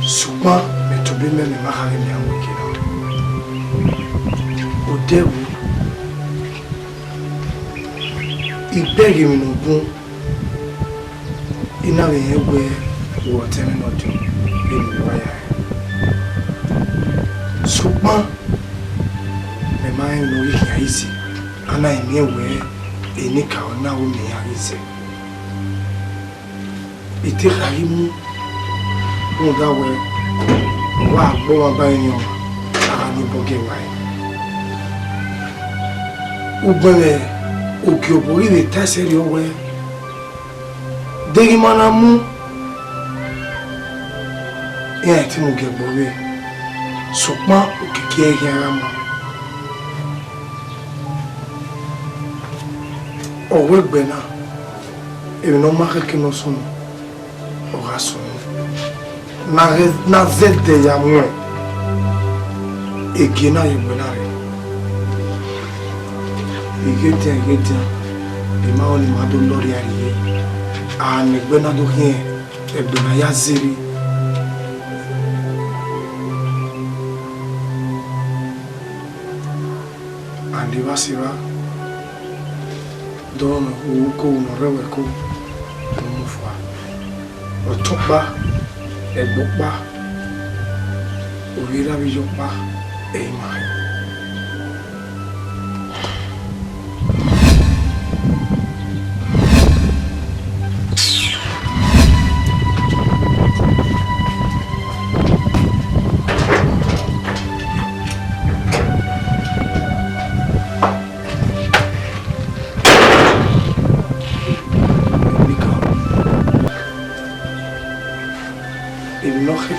Souvent, mais tu peux même marrer mais en week-end. Au début, il paye une bon. Il n'avait rien ouais ou terminer notre il voyage. Souvent, mais moi nous y a ici. Ana ime ouais et ni ka ona wo me ya ici. Ite khalimu on da ouais wa bo ba yin o ara ni boge wa. O bele o ki o bori de ta serio ouais. Deri manamu e ti mo ge bori. Sopma o ki e yan ma. Owe Benard, et non marqué que nous sommes au rasson. Na zelde ya moins et Gena et Benard. Et Geta et ma on m'a donné l'oriarié. Ah, ne Benard rien et Benard ya zéri. Andi va. Don ko no rewe ko mo fa o toba e bopa o vira bi jopa e mai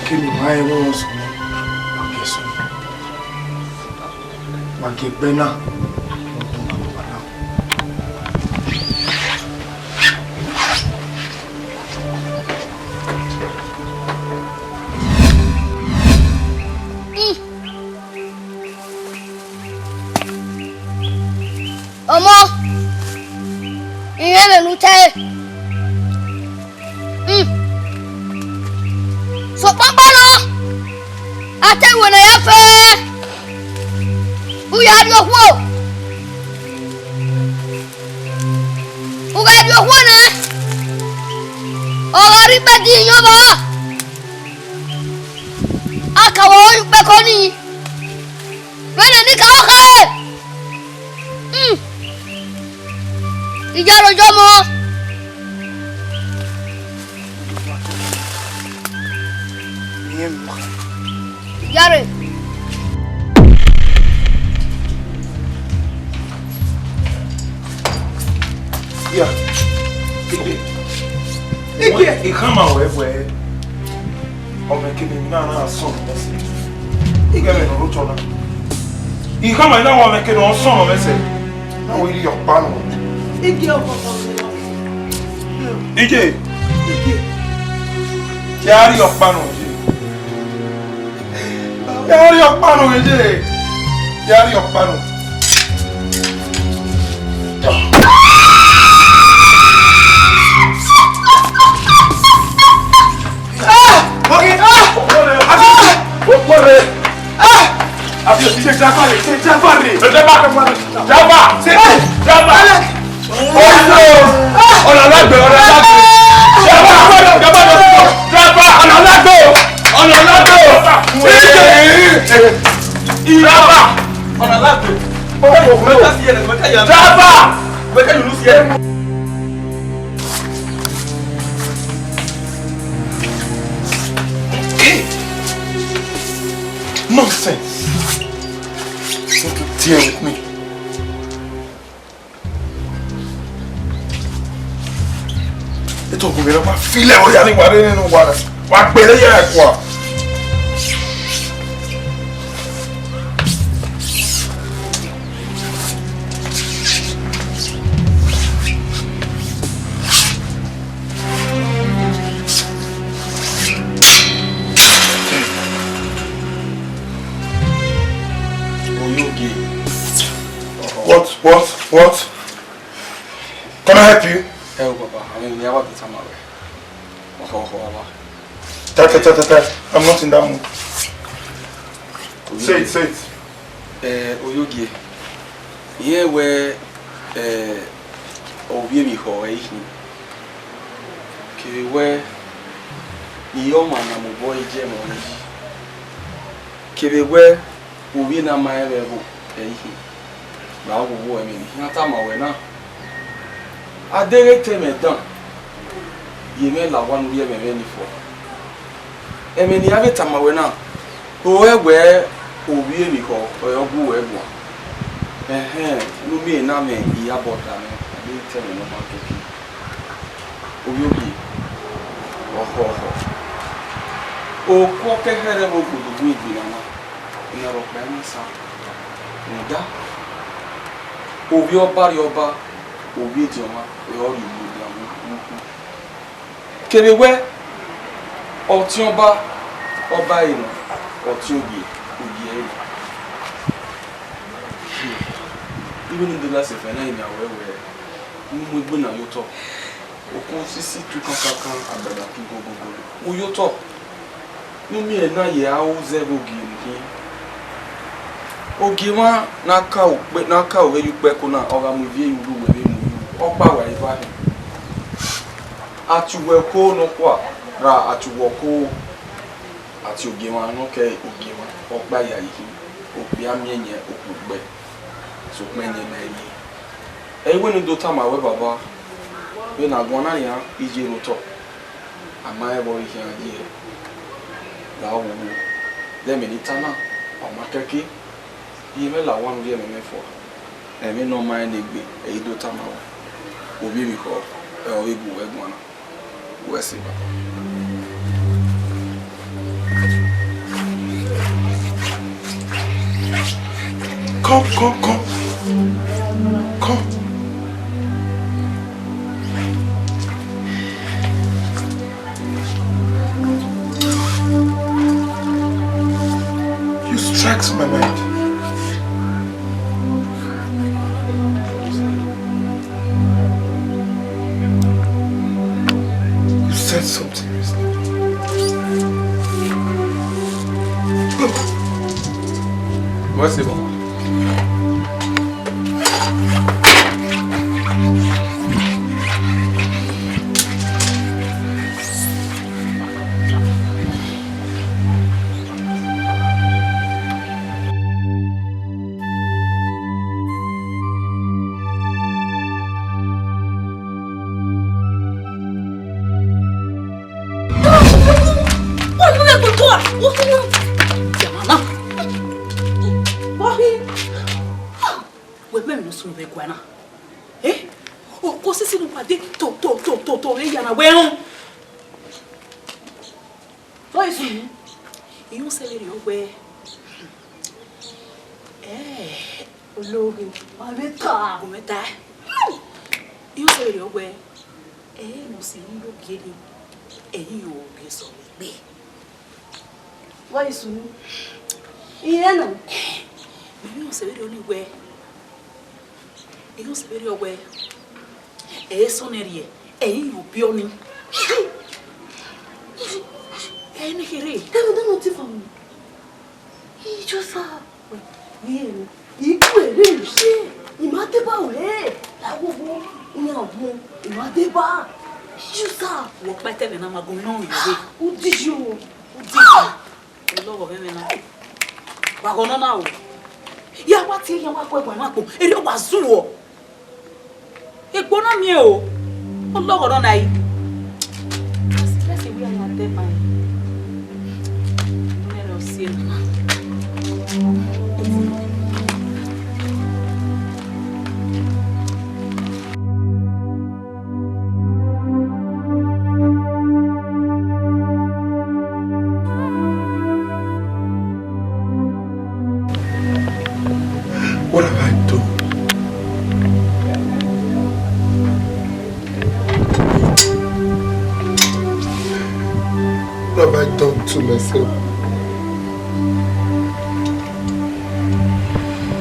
que no hay vos que son que Benard Omo, iye me lute. So pambalo. Ate wona ya fe. U ya ri owo. U ga ri owo na. O ga ri pe di yan ba. Aka wo Ukpeko ni. Wena ni ka o ka. Ija rojo mo. Jerron. Yeah. Ike kama wewe. Omekini na son mese. Ike me no rochona. Ike kama na wa mekini on son mese. Na we ri yopa no. Ike o Ike. Yari yopa no. Yari yopa no je. Yari yopa no. Nonsense. You want to deal with me? It's all going to be feel it. You're not going to water. What better you are? What? Can I help you? Help, Papa. I mean, you have to tell me. I'm not in that mood. Say it. Oyogie. Here where Obiemi Hoei. Where Yoma and boy Jemo. Where we na my level. Now, I mean, not a moment. I direct him down. You may la one we have any for. I mean, the other time I went out. Where we me call or your boo everyone. You may not make the about that. I didn't tell you about it. Oyogi. Oh, what a terrible good week, Bilana. In a rock sound. Nda. Obi ọba rioba obi etioma yo ri mu ya mu kerewe oti ọba ino oti obi e even in the last if na ina wewe mu gbe na yo to okun sisi tu kankan abada ki gogogo mu yo to nu mi e na ye a o zero gi nki Ogiwa n'aka Ukpeko na ọgamuvie iwu were mu ọgbawa ife ahụ atuweko n'okwa ra atuwoko ati ogiwa n'oke ogiwa ọgba ya ihe okpia mienye okpugbe so kmenye na eyi ewe ni dota ma we baba we na gwana ya ije roto ama ebo ihe aje la wo le menitana o makeke Yeme la one year me for. I mean no mind egbe Edo tamawa. Obi mi ko egu egwana. Wesiba. Come. You strikes my mind. Said something. What's it about? What have I done? What have I done to myself?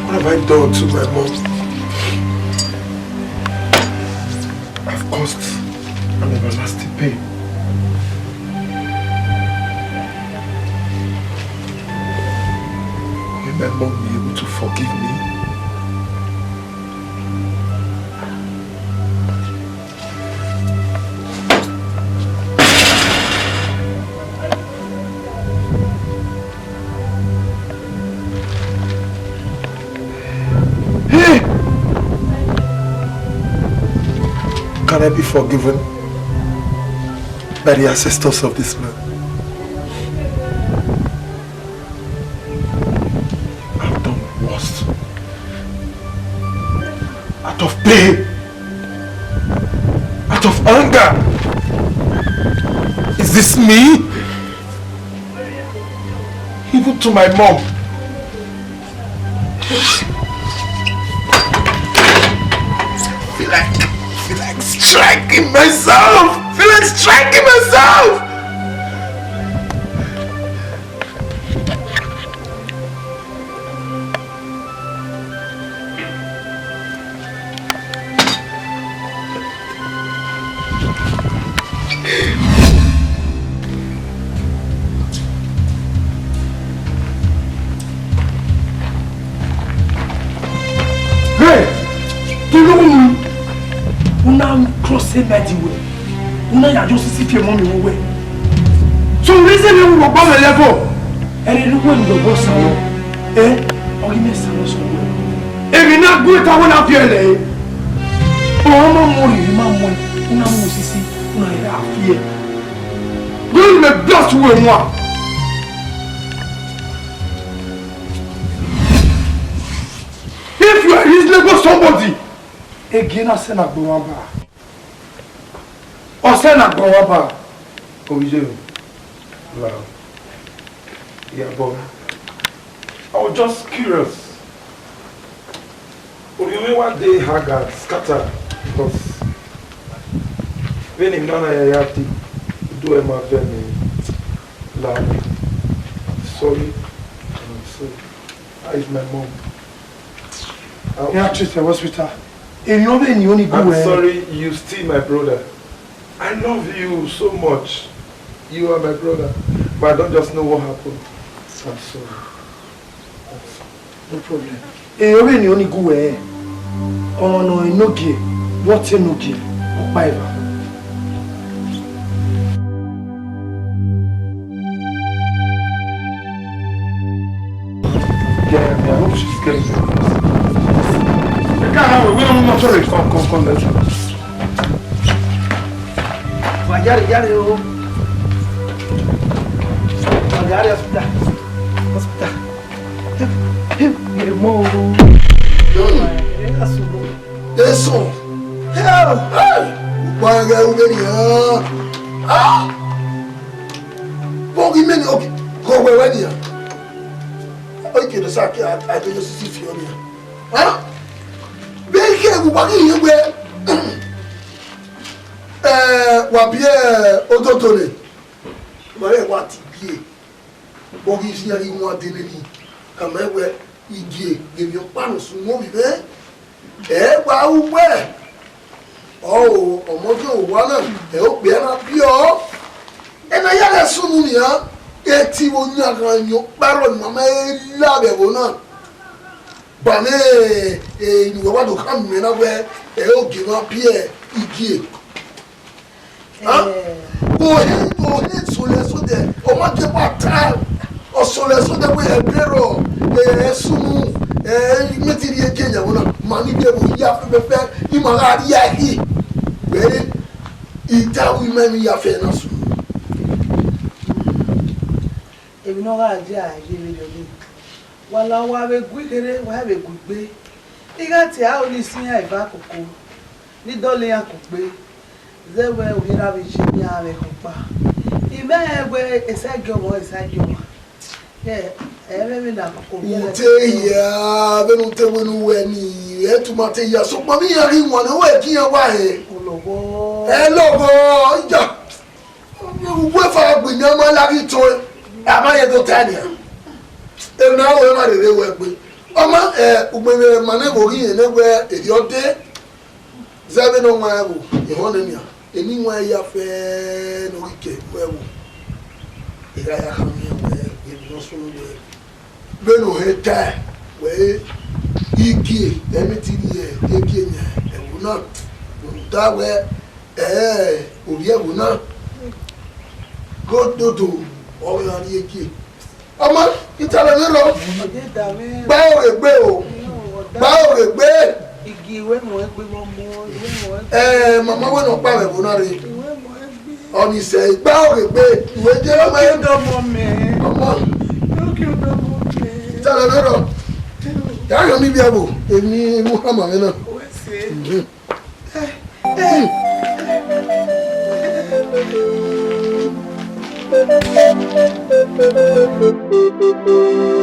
What have I done to my mom? I've caused an everlasting pain. Will my mom be able to forgive me? Can I be forgiven by the ancestors of this man? I've done worse. Out of pain, out of anger. Is this me? Even to my mom. Feel like striking myself! Feel like striking myself! Crossing by the way. Una ya just see your mommy way. So reason you go bomb the level. And you when the boss salon. Or you may salon somewhere. And you not good at one of your lay. Oh, mama, una musisi, una ya fear. Don't me blast with moi. If you are reasonable somebody, again I send a go Osena Gowaba. Obije. Wow. Yeah, but I was just curious. Oriome one day Haggard scattered because when him nana yayati do a maveni loud. Sorry. I'm sorry. How is my mom? Yeah, treat the hospital. I'm sorry, you still my brother. I love you so much. You are my brother. But I don't just know what happened. I'm sorry. No problem. You only only go where? Oh no, no gear. What no gear? Bye. Yeah, I hope she's getting better. I'm sorry. Come, let's go. Yare o. Yare hospital. Irmão. Eso. O pai é o Benard. Pouco menos o como é dia. Oi que não sabe a gente se fiona. Bem que o pai é wabie odotole mare wati bie bogi si ari mo adeneni kama ewe igie gemi opanu sun mo bi be wa uwe omojo wa na o pe na bi o na ya le sunu ni ha eti wo nya kan yo paro ni mama la be wo na ba me ni wa do kam me na we o gi ma bie igie soleso de o ma ke pata o soleso de we ebero esunu metiri ekenya wona mani de bo ya fe ni ma ga ya hi be ita wi mani ya fe na su ebi no ga ja ile le wala wa be gwigere wa be gbugbe iga ti a o ni sin ya iba koko ni dole ya kokpe zewe uhira bijini ave kupa imegwe esagyomo ebe na kokobia uteya benute wenu weni etumate ya so mami ya ri won we kiyan wa he ologo ja we fa gbe ni mo la ri to amaye to tania e na we ma re we pe omo ugbere mane go ri ene we ediode zebe no ma bu ihone ni eni wa ya fe no wewe igaya kamia wewe ibinosuno wewe beno heta we igi emitiri egi nya ewuna nda we obi ewuna gododo o ya ni egi ọmọ itala mi lo gba egbe o gba egbe igi ìwé mo egbe mo mama we no pa we bona re oni se gba egbe ìwé je ọmọ do mo me ọmọ ki o do mo me itala mi lo ya yo mi bi abo èmi Muhammad na we se Thank you.